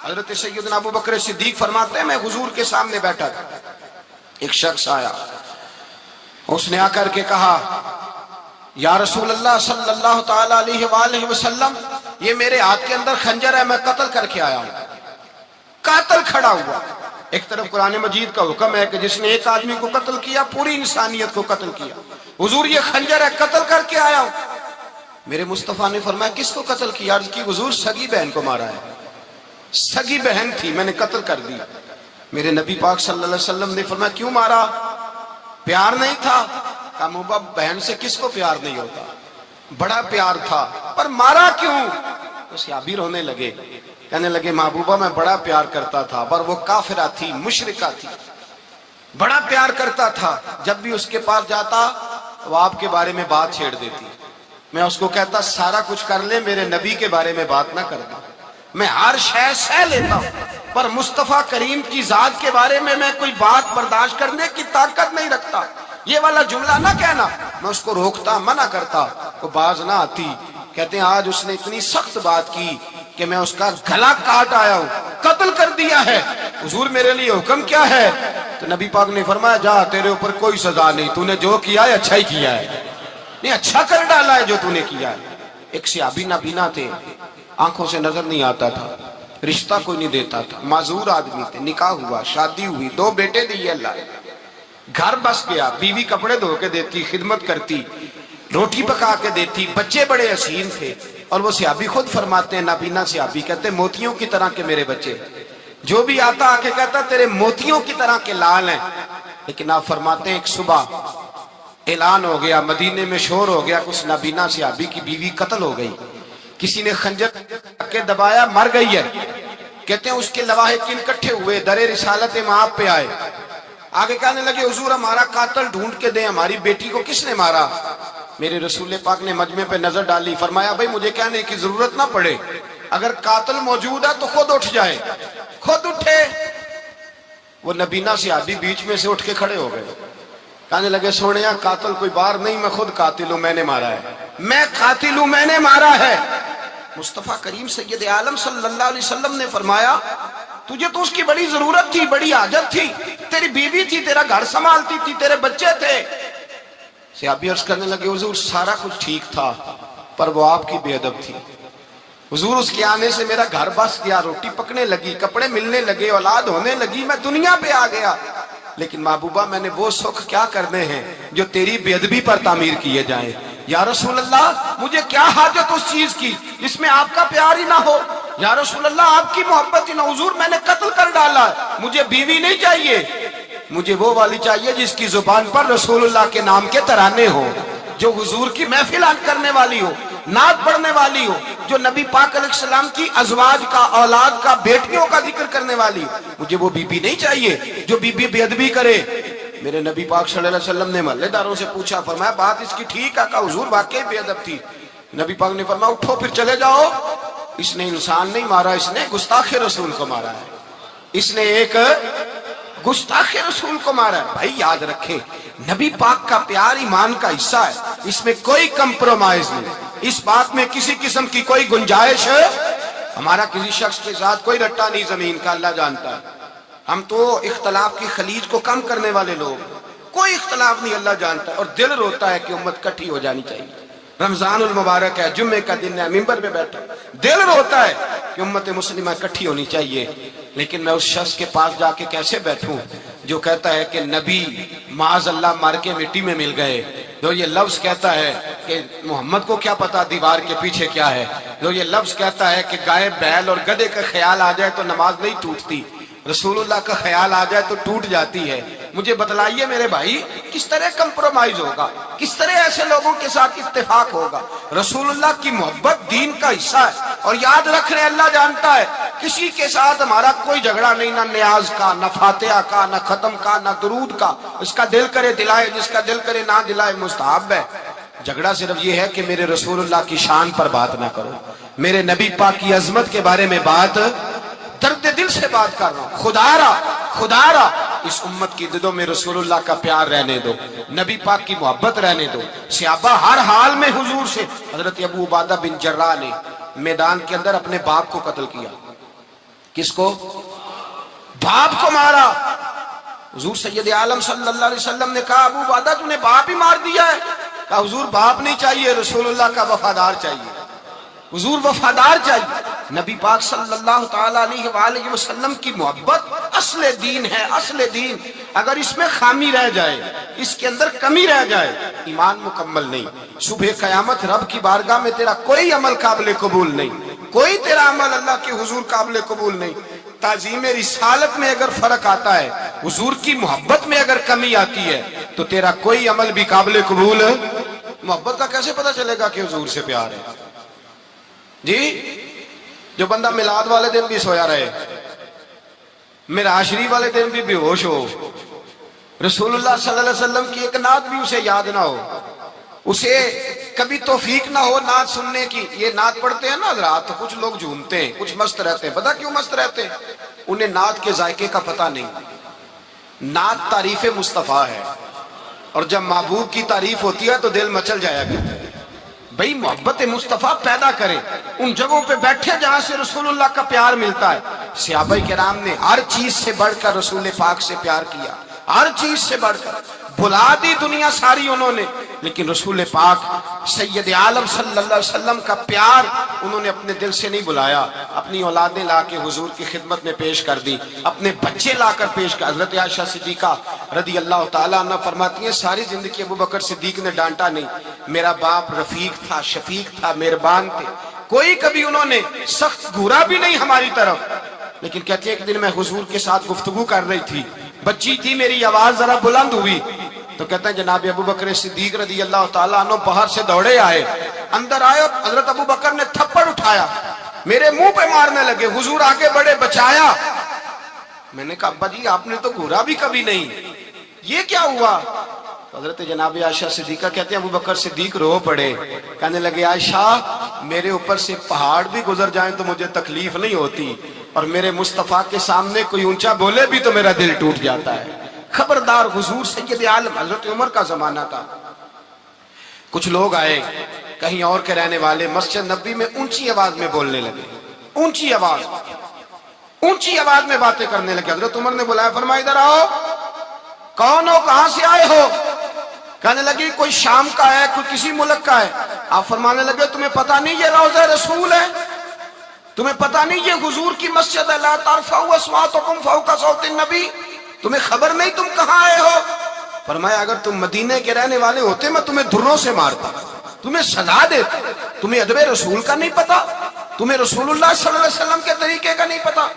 حضرت سیدنا ابو بکر صدیق فرماتے ہیں میں حضور کے سامنے بیٹھا تھا، ایک شخص آیا، اس نے آ کر کے کہا یا رسول اللہ صلی اللہ تعالی علیہ وآلہ وسلم، یہ میرے ہاتھ کے اندر خنجر ہے، میں قتل کر کے آیا ہوں۔ قاتل کھڑا ہوا، ایک طرف قرآن مجید کا حکم ہے کہ جس نے ایک آدمی کو قتل کیا پوری انسانیت کو قتل کیا، حضور یہ خنجر ہے قتل کر کے آیا ہوں۔ میرے مصطفیٰ نے فرمایا کس کو قتل کیا؟ عرض کی حضور سگی بہن کو مارا ہے، سگی بہن تھی میں نے قتل کر دی۔ میرے نبی پاک صلی اللہ علیہ وسلم نے فرمایا کیوں مارا؟ پیار نہیں تھا؟ کہا محبوبہ بہن سے کس کو پیار نہیں ہوتا، بڑا پیار تھا، پر مارا کیوں؟ تو صحابی رونے لگے، کہنے لگے محبوبہ میں بڑا پیار کرتا تھا، پر وہ کافرہ تھی، مشرکہ تھی، بڑا پیار کرتا تھا، جب بھی اس کے پاس جاتا وہ آپ کے بارے میں بات چھیڑ دیتی، میں اس کو کہتا سارا کچھ کر لے میرے نبی کے بارے میں بات نہ کر دے، میں ہر شے سہ لیتا ہوں، پر مصطفیٰ کریم کی ذات کے بارے میں کوئی بات برداشت کرنے کی طاقت نہیں رکھتا، یہ والا جملہ نہ کہنا۔ میں اس کو روکتا، منع کرتا، وہ باز نہ آتی۔ کہتے ہیں آج اس نے اتنی سخت بات کی کہ میں اس کا گلا کاٹ آیا ہوں، قتل کر دیا ہے، حضور میرے لیے حکم کیا ہے؟ تو نبی پاک نے فرمایا جا تیرے اوپر کوئی سزا نہیں، تو نے جو کیا ہے اچھا ہی کیا ہے، نہیں اچھا کر ڈالا ہے جو تو نے کیا ہے۔ ایک صحابی نابینا تھے، آنکھوں سے نظر نہیں آتا تھا، رشتہ کوئی نہیں دیتا تھا، معذور آدمی تھے، نکاح ہوا، شادی ہوئی، 2 بیٹے دیے اللہ نے، گھر بس گیا، بیوی کپڑے دھو کے دیتی، خدمت کرتی، روٹی پکا کے دیتی، بچے بڑے حسین تھے، اور وہ صحابی خود فرماتے ہیں، نابینا صحابی کہتے ہیں موتیوں کی طرح کے میرے بچے، جو بھی آتا آ کے کہتا تیرے موتیوں کی طرح کے لال ہیں۔ لیکن آپ فرماتے ہیں ایک صبح اعلان ہو گیا، مدینے میں شور ہو گیا، کچھ نابینا صحابی کی بیوی قتل ہو گئی، کسی نے خنجر کے دبایا، مر گئی ہے۔ کہتے ہیں اس کے لواحقین اکٹھے ہوئے، در رسالت امام پہ آئے، آگے کہنے لگے حضور ہمارا قاتل ڈھونڈ کے دیں، ہماری بیٹی کو کس نے مارا؟ میرے رسول پاک نے مجمع پہ نظر ڈالی، فرمایا بھائی مجھے کہنے کی ضرورت نہ پڑے، اگر قاتل موجود ہے تو خود اٹھ جائے، خود اٹھے۔ وہ نبینا صحابی بیچ میں سے اٹھ کے کھڑے ہو گئے، کہنے لگے سونیا قاتل کوئی بار نہیں، میں خود قاتل ہوں، میں نے مارا ہے، میں قاتل ہوں، میں نے مارا ہے۔ مصطفیٰ کریم سید عالم صلی اللہ علیہ وسلم نے فرمایا تجھے تو اس کی بڑی ضرورت تھی، بڑی حاجت تھی، تیری بیوی تھی، تیرا گھر سنبھالتی تھی، تیرے بچے تھے۔ صحابی عرض کرنے لگے حضور سارا کچھ ٹھیک تھا، پر وہ آپ کی بے ادب تھی، حضور اس کے آنے سے میرا گھر بس گیا، روٹی پکنے لگی، کپڑے ملنے لگے، اولاد ہونے لگی، میں دنیا پہ آ گیا، لیکن محبوبہ میں نے وہ سکھ کیا کرنے ہیں جو تیری بے ادبی پر تعمیر کیے جائیں۔ یا رسول اللہ مجھے کیا حاجت اس چیز کی جس میں آپ کا پیار ہی نہ ہو، یا رسول اللہ آپ کی محبت ہی نہ، حضور میں نے قتل کر ڈالا، مجھے بیوی نہیں چاہیے، مجھے وہ والی چاہیے جس کی زبان پر رسول اللہ کے نام کے ترانے ہو، جو حضور کی محفل کرنے والی ہو، نعت پڑھنے والی ہو، جو نبی پاک علیہ السلام کی ازواج کا، اولاد کا، بیٹیوں کا ذکر کرنے والی ہو۔ مجھے وہ بی بی نہیں چاہیے جو بی بی بے ادبی کرے۔ میرے نبی پاک صلی اللہ علیہ وسلم نے محلے داروں سے پوچھا، فرمایا بات اس کی ٹھیک ہے؟ کہا حضور واقعی بے ادب تھی۔ نبی پاک نے فرمایا اٹھو پھر چلے جاؤ، اس نے انسان نہیں مارا، اس نے گستاخ رسول کو مارا ہے، اس نے ایک گستاخ رسول کو مارا ہے۔ بھائی یاد رکھیں نبی پاک کا پیار ایمان کا حصہ ہے، اس میں کوئی کمپرومائز نہیں، اس بات میں کسی قسم کی کوئی گنجائش ہے۔ ہمارا کسی شخص کے ساتھ کوئی رٹا نہیں زمین کا، اللہ جانتا ہے، ہم تو اختلاف کی خلیج کو کم کرنے والے لوگ، کوئی اختلاف نہیں، اللہ جانتا ہے، اور دل روتا ہے کہ امت کٹھی ہو جانی چاہیے۔ رمضان المبارک ہے، جمعے کا دن ہے، منبر پہ بیٹھا، دل روتا ہے کہ امت مسلمہ کٹھی ہونی چاہیے، لیکن میں اس شخص کے پاس جا کے کیسے بیٹھوں جو کہتا ہے کہ نبی معاذ اللہ مار کے مٹی میں مل گئے، جو یہ لفظ کہتا ہے کہ محمد کو کیا پتا دیوار کے پیچھے کیا ہے، جو یہ لفظ کہتا ہے کہ گائے بیل اور گدھے کا خیال آ جائے تو نماز نہیں ٹوٹتی، رسول اللہ کا خیال آ جائے تو ٹوٹ جاتی ہے۔ مجھے بتلائیے میرے بھائی کس طرح کمپرومائز ہوگا، کس طرح ایسے لوگوں کے ساتھ اتفاق ہوگا؟ رسول اللہ کی محبت دین کا حصہ ہے، اور یاد رکھ رہے اللہ جانتا ہے کسی کے ساتھ ہمارا کوئی جھگڑا نہیں، نہ نیاز کا، نہ فاتحہ کا، نہ ختم کا، نہ درود کا، اس کا دل کرے دلائے، جس کا دل کرے نہ دلائے، مستحب ہے۔ جھگڑا صرف یہ ہے کہ میرے رسول اللہ کی شان پر بات نہ کرو، میرے نبی پاک کی عظمت کے بارے میں بات، درد دل سے بات کر رہا ہوں، خدا را اس امت کی دلوں میں رسول اللہ کا پیار رہنے دو، نبی پاک کی محبت رہنے دو۔ صحابہ ہر حال میں حضور سے، حضرت ابو عبیدہ بن جراح نے میدان کے اندر اپنے باپ کو قتل کیا، کس کو؟ باپ کو مارا۔ حضور سید عالم صلی اللہ علیہ وسلم نے کہا ابو عبادہ تو نے باپ ہی مار دیا ہے؟ کہا حضور باپ نہیں چاہیے، رسول اللہ کا وفادار چاہیے، حضور وفادار چاہیے۔ نبی پاک صلی اللہ تعالی علیہ وآلہ وسلم کی محبت اصل دین ہے، اصل دین۔ اگر اس میں خامی رہ جائے، اس کے اندر کمی رہ جائے، ایمان مکمل نہیں۔ صبح قیامت رب کی بارگاہ میں تیرا کوئی عمل قابل قبول نہیں، کوئی تیرا عمل اللہ کے حضور قابل قبول نہیں۔ تعظیم رسالت میں اگر فرق آتا ہے، حضور کی محبت میں اگر کمی آتی ہے، تو تیرا کوئی عمل بھی قابل قبول ہے۔ محبت کا کیسے پتہ چلے گا کہ حضور سے پیار ہے؟ جی جو بندہ میلاد والے دن بھی سویا رہے، معراج شریف والے دن بھی بے ہوش ہو، رسول اللہ صلی اللہ علیہ وسلم کی ایک نعت بھی اسے یاد نہ ہو، اسے کبھی توفیق نہ ہو نعت سننے کی۔ یہ نعت پڑھتے ہیں نا حضرات تو کچھ لوگ جھومتے ہیں، کچھ مست رہتے ہیں۔ پتہ کیوں مست رہتے ہیں؟ انہیں نعت کے ذائقے کا پتہ نہیں۔ نعت تعریف مصطفیٰ ہے، اور جب محبوب کی تعریف ہوتی ہے تو دل مچل جایا کرتا ہے۔ بھئی محبت مصطفیٰ پیدا کریں، ان جگہوں پہ بیٹھے جہاں سے رسول اللہ کا پیار ملتا ہے۔ صحابہ کرام نے ہر چیز سے بڑھ کر رسول پاک سے پیار کیا، ہر چیز سے بڑھ کر۔ بھلا دی دنیا ساری انہوں نے، لیکن رسول پاک سید عالم صلی اللہ علیہ وسلم کا پیار انہوں نے اپنے دل سے نہیں بلایا۔ اپنی اولادیں لا کے حضور کی خدمت میں پیش کر دی، اپنے بچے لا کر پیش کر۔ حضرت عائشہ صدیقہ رضی اللہ تعالیٰ عنہ فرماتی ہیں ساری زندگی ابو بکر صدیق نے ڈانٹا نہیں، میرا باپ رفیق تھا، شفیق تھا، مہربان تھے، کوئی کبھی انہوں نے سخت گھورا بھی نہیں ہماری طرف۔ لیکن کہتے ہیں ایک دن میں حضور کے ساتھ گفتگو کر رہی تھی، بچی تھی، میری آواز ذرا بلند ہوئی تو کہتے ہیں جناب ابو بکر صدیق رضی اللہ تعالیٰ عنہ باہر سے دوڑے آئے، اندر آئے اور حضرت ابو بکر نے تھپڑ اٹھایا، میرے منہ پہ مارنے لگے، حضور آگے بڑھے بچایا۔ میں نے کہا ابا جی آپ نے تو گھورا بھی کبھی نہیں، یہ کیا ہوا؟ حضرت جناب عائشہ صدیقہ کہتے ہیں ابو بکر صدیق رو پڑے، کہنے لگے عائشہ میرے اوپر سے پہاڑ بھی گزر جائیں تو مجھے تکلیف نہیں ہوتی، اور میرے مصطفیٰ کے سامنے کوئی اونچا بولے بھی تو میرا دل ٹوٹ جاتا ہے۔ خبردار، حضور سید عالم، حضرت عمر کا زمانہ تھا، کچھ لوگ آئے کہیں اور کے رہنے والے، مسجد نبی میں اونچی آواز میں بولنے لگے، اونچی آواز میں باتیں کرنے لگے۔ حضرت عمر نے بلایا، فرمایا ادھر آؤ، کون ہو، کہاں سے آئے ہو؟ کہنے لگی کوئی شام کا ہے، کوئی کسی ملک کا ہے۔ آپ فرمانے لگے تمہیں پتہ نہیں یہ روضہ رسول ہے؟ تمہیں پتہ نہیں یہ حضور کی مسجد ہے؟ لا ترفعوا اصواتکم فوق صوت النبی، تمہیں خبر نہیں تم کہاں آئے ہو؟ فرمایا اگر تم مدینے کے رہنے والے ہوتے میں تمہیں دھروں سے مارتا، تمہیں سزا دیتا۔ تمہیں ادب رسول کا نہیں پتا، تمہیں رسول اللہ صلی اللہ علیہ وسلم کے طریقے کا نہیں پتا۔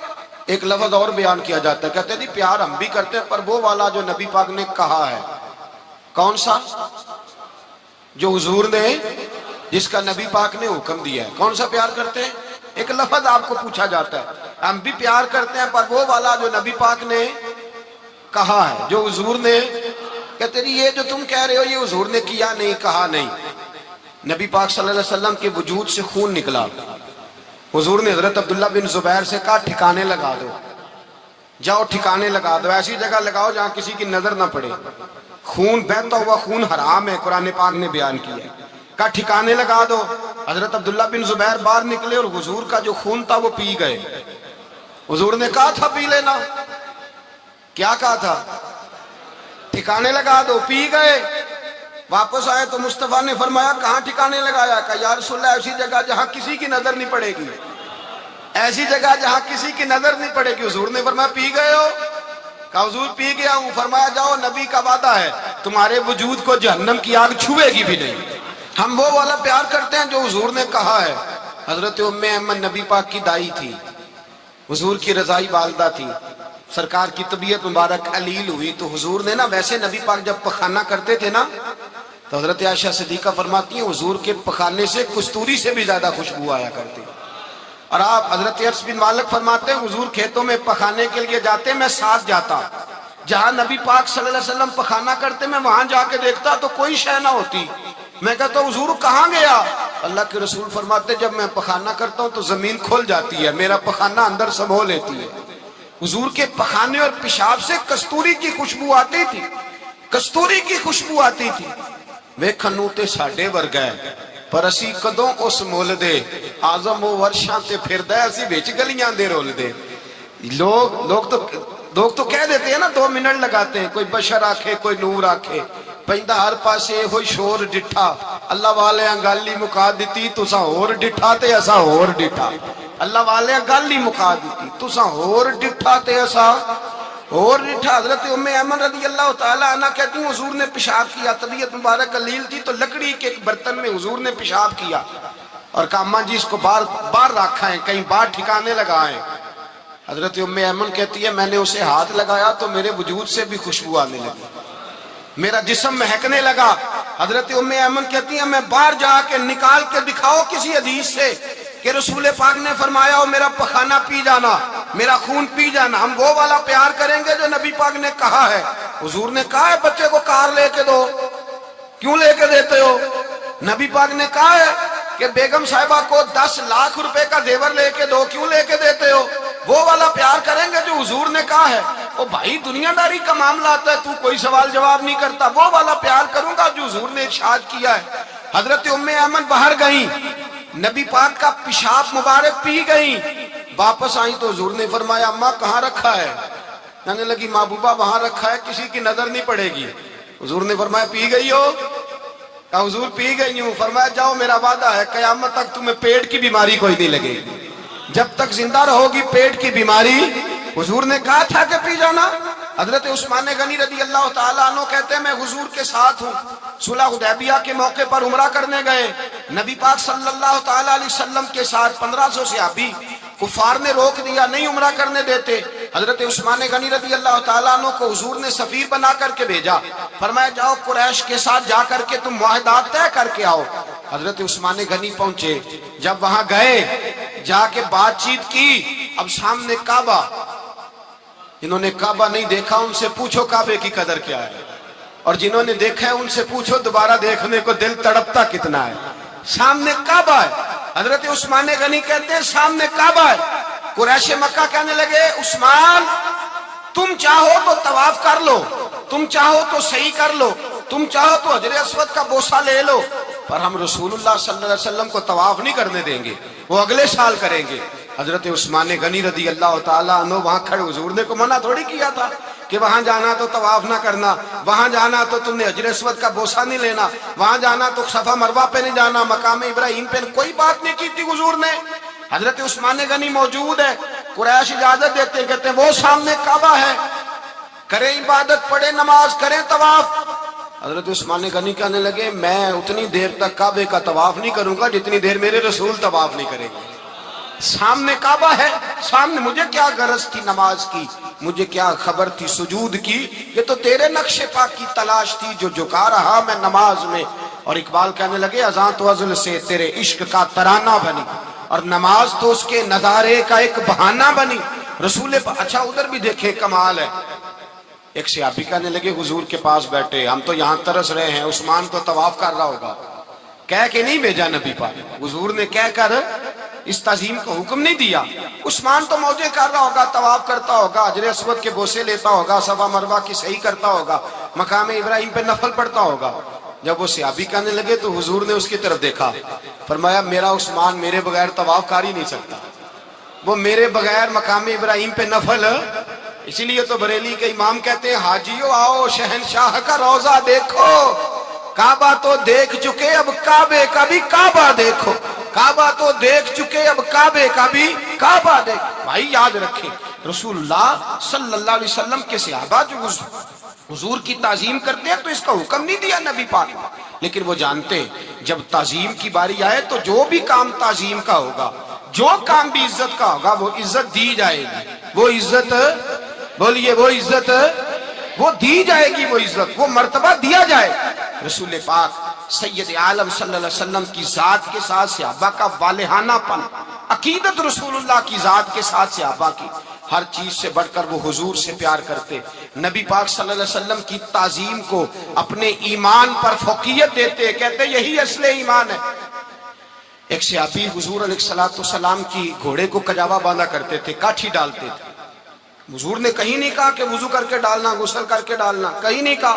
ایک لفظ اور بیان کیا جاتا ہے، کہتے ہیں جی پیار ہم بھی کرتے ہیں پر وہ والا جو نبی پاک نے کہا ہے۔ کون سا؟ جو حضور نے، جس کا نبی پاک نے حکم دیا ہے۔ کون سا پیار کرتے ہیں؟ ایک لفظ آپ کو پوچھا جاتا ہے، ہم بھی پیار کرتے ہیں پر وہ والا جو نبی پاک نے کہا ہے، جو حضور نے۔ کہتے ہیں یہ جو تم کہہ رہے ہو یہ حضور نے کیا نہیں، کہا نہیں۔ نبی پاک صلی اللہ علیہ وسلم کے وجود سے خون نکلا، حضور نے حضرت عبداللہ بن زبیر سے کہا ٹھکانے لگا دو، جاؤ ٹھکانے لگا دو، ایسی جگہ لگاؤ جہاں کسی کی نظر نہ پڑے۔ خون بہتا ہوا خون حرام ہے، قرآن پاک نے بیان کیا ہے۔ کہا ٹھکانے لگا دو۔ حضرت عبداللہ بن زبیر باہر نکلے اور حضور کا جو خون تھا وہ پی گئے۔ حضور نے کہا تھا پی لینا، کیا کہا تھا؟ ٹھکانے لگا دو، پی گئے۔ واپس آئے تو مصطفیٰ نے فرمایا کہاں ٹھکانے لگایا؟ کہا یا رسول اللہ ایسی جگہ جہاں کسی کی نظر نہیں پڑے گی، ایسی جگہ جہاں کسی کی نظر نہیں پڑے گی۔ حضور نے فرمایا پی گئے ہو؟ کہا حضور پی گیا ہوں۔ فرمایا جاؤ نبی کا وعدہ ہے تمہارے وجود کو جہنم کی آگ چھوئے گی بھی نہیں۔ ہم وہ والا پیار کرتے ہیں جو حضور نے کہا ہے۔ حضرت ام ایمن نبی پاک کی دائی تھی، حضور کی رضائی والدہ تھی، سرکار کی طبیعت مبارک علیل ہوئی تو حضور نے نا، ویسے نبی پاک جب پخانہ کرتے تھے نا تو حضرت عائشہ صدیقہ فرماتی ہیں حضور کے پخانے سے کستوری سے بھی زیادہ خوشبو آیا کرتی۔ اور آپ حضرت انس بن مالک فرماتے ہیں حضور کھیتوں میں پخانے کے لیے جاتے میں ساتھ جاتا، جہاں نبی پاک صلی اللہ علیہ وسلم پخانہ کرتے میں وہاں جا کے دیکھتا تو کوئی شے نہ ہوتی۔ میں کہتا ہوں حضور کہاں گیا؟ اللہ کے رسول فرماتے جب میں پخانہ کرتا ہوں تو زمین کھل جاتی ہے، میرا پخانہ اندر سمو لیتی ہے۔ حضور کے پخانے اور پیشاب سے کستوری کی خوشبو آتی تھی، کستوری کی خوشبو آتی تھی۔ ویکھنوں تے ساڈے ورگا ہے پر اسی کدوں اس مول دے، آزم وہ ورشاں تے پھردا ہے اسی وچ گلیاں دے رول دے۔ لوگ تو کہہ دیتے ہیں نا 2 منٹ لگاتے ہیں, کوئی بشر آکھے کوئی نور آکھے, پہندا ہر پاسے ہوئی شور ڈٹھا, اللہ والے گل ہی مکا دیتی تساں ہور ڈٹھا تے اساں ہور ڈٹھا. اللہ والے گل ہی مکا دیتی تساں ہور ڈٹھا تے اساں اور ڈٹھا. حضرت ام ایمن رضی اللہ تعالیٰ عنہ کہتی ہیں حضور نے پیشاب کیا, طبیعت مبارک قلیل تھی تو لکڑی کے ایک برتن میں حضور نے پیشاب کیا اور کہا اماں جی اس کو باہر رکھا ہے, کہیں باہر ٹھکانے لگائیں. حضرت ام ایمن کہتی ہے میں نے اسے ہاتھ لگایا تو میرے وجود سے بھی خوشبو آنے لگی, میرا جسم مہکنے لگا. حضرت ام ایمن کہتی ہیں میں باہر جا کے نکال کے دکھاؤ کسی حدیث سے کہ رسول پاک نے فرمایا ہو میرا پخانہ پی جانا, میرا خون پی جانا, ہم وہ والا پیار کریں گے جو نبی پاک نے کہا ہے. حضور نے کہا ہے بچے کو کار لے کے دو, کیوں لے کے دیتے ہو؟ نبی پاک نے کہا ہے کہ بیگم صاحبہ کو 10 لاکھ روپے کا زیور لے کے دو, کیوں لے کے دیتے ہو؟ وہ والا پیار کریں گے جو حضور نے کہا ہے. او بھائی دنیا داری کا معاملہ آتا ہے, تو کوئی سوال جواب نہیں کرتا, وہ والا پیار کروں گا جو حضور نے ارشاد کیا ہے. حضرت ام ایمن باہر گئیں, نبی پاک کا پیشاب مبارک پی گئیں, واپس آئیں تو حضور نے فرمایا اماں کہاں رکھا ہے؟ کہنے لگی محبوبہ وہاں رکھا ہے, کسی کی نظر نہیں پڑے گی. حضور نے فرمایا پی گئی ہو؟ کہا حضور پی گئی ہوں. فرمایا جاؤ میرا وعدہ ہے قیامت تک تمہیں پیٹ کی بیماری کوئی نہیں لگے گی, جب تک زندہ رہو گی پیٹ کی بیماری. حضور نے کہا تھا کہ پی جانا. حضرت عثمان غنی رضی اللہ تعالیٰ عنہ کہتے ہیں میں حضور کے ساتھ ہوں, صلح حدیبیہ کے موقع پر عمرہ کرنے گئے, نبی پاک صلی اللہ تعالیٰ علیہ وسلم کے ساتھ 1500 صحابی, کفار نے روک دیا نہیں عمرہ کرنے دیتے. حضرت عثمان غنی رضی اللہ تعالیٰ عنہ کو حضور نے سفیر بنا کر کے بھیجا, فرمایا جاؤ قریش کے ساتھ جا کر کے تم معاہدات طے کر کے آؤ. حضرت عثمان غنی پہنچے, جب وہاں گئے جا کے بات چیت کی, اب سامنے کعبہ, جنہوں نے کعبہ نہیں دیکھا ان سے پوچھو کعبے کی قدر کیا ہے, اور جنہوں نے دیکھا ہے ان سے پوچھو دوبارہ دیکھنے کو دل تڑپتا کتنا ہے. سامنے کعبہ ہے. حضرت عثمان غنی کہتے ہیں سامنے کعبہ ہے. قریش مکہ کہنے لگے عثمان تم چاہو تو طواف کر لو, تم چاہو تو صحیح کر لو, تم چاہو تو حجر اسود کا بوسہ لے لو, پر ہم رسول اللہ صلی اللہ علیہ وسلم کو طواف نہیں کرنے دیں گے, وہ اگلے سال کریں گے. حضرت عثمان غنی رضی اللہ تعالیٰ عنہ وہاں کھڑے, حضور نے کو منع تھوڑی کیا تھا کہ وہاں جانا تو طواف نہ کرنا, وہاں جانا تو تم نے حجر اسود کا بوسہ نہیں لینا, وہاں جانا تو صفا مروہ پہ نہیں جانا, مقام ابراہیم پہ کوئی بات نہیں کی تھی حضور نے. حضرت عثمان غنی موجود ہے, قریش اجازت دیتے ہیں, کہتے ہیں وہ سامنے کعبہ ہے, کریں عبادت, پڑھیں نماز, کریں طواف. حضرت عثمان غنی کہنے لگے میں اتنی دیر تک کعبے کا طواف نہیں کروں گا جتنی دیر میرے رسول طواف نہیں کریں گے. سامنے کعبہ ہے, سامنے, مجھے کیا غرض تھی نماز کی, مجھے کیا خبر تھی سجود کی, یہ تو تیرے نقش پاک کی تلاش تھی جو جھکا رہا میں نماز میں. اور اقبال کہنے لگے اذان تو ازل سے تیرے عشق کا ترانہ بنی, اور نماز تو اس کے نظارے کا ایک بہانہ بنی. رسول اچھا ادھر بھی دیکھیں کمال ہے. ایک صحابی کہنے لگے حضور کے پاس بیٹھے, ہم تو یہاں ترس رہے ہیں, عثمان تو طواف کر رہا ہوگا. کہہ کے نہیں بھیجا نبی پاک, حضور نے کہہ کر اس تعظیم کو حکم نہیں دیا. عثمان تو موجے کر رہا ہوگا, طواف کرتا ہوگا, حجر اسود کے بوسے لیتا ہوگا, صفا مروہ کی صحیح کرتا ہوگا, مقام ابراہیم پہ نفل پڑھتا ہوگا. جب وہ صحابی کہنے لگے تو حضور نے اس کی طرف دیکھا, فرمایا میرا عثمان میرے بغیر طواف کر ہی نہیں سکتا, وہ میرے بغیر مقام ابراہیم پہ نفل. اسی لیے تو بریلی کے امام کہتے ہیں حاجیو آؤ شہنشاہ کا روضہ دیکھو, کعبہ تو دیکھ چکے اب کعبے کا بھی کعبہ دیکھو, کعبہ تو دیکھ چکے اب کعبے کا بھی کعبہ دیکھو. بھائی یاد رکھیں رسول اللہ صلی اللہ علیہ وسلم کے صحابہ جو حضور کی تعظیم کرتے ہیں تو اس کا حکم نہیں دیا نبی پاک نے, لیکن وہ جانتے ہیں جب تعظیم کی باری آئے تو جو بھی کام تعظیم کا ہوگا, جو کام بھی عزت کا ہوگا وہ عزت دی جائے گی, وہ عزت بولیے, وہ عزت وہ دی جائے گی, وہ عزت وہ مرتبہ دیا جائے. رسول پاک سید عالم صلی اللہ علیہ وسلم کی ذات کے ساتھ صحابہ کا والہانہ پن, عقیدت رسول اللہ کی ذات کے ساتھ صحابہ کی, ہر چیز سے بڑھ کر وہ حضور سے پیار کرتے, نبی پاک صلی اللہ علیہ وسلم کی تعظیم کو اپنے ایمان پر فوقیت دیتے, کہتے یہی اصل ایمان ہے. ایک صحابی حضور علیہ السلام کی گھوڑے کو کجاوا باندھا کرتے تھے, کاٹھی ڈالتے تھے. حضور نے کہیں نہیں کہا کہ وضو کر کے ڈالنا, غسل کر کے ڈالنا, کہیں نہیں کہا.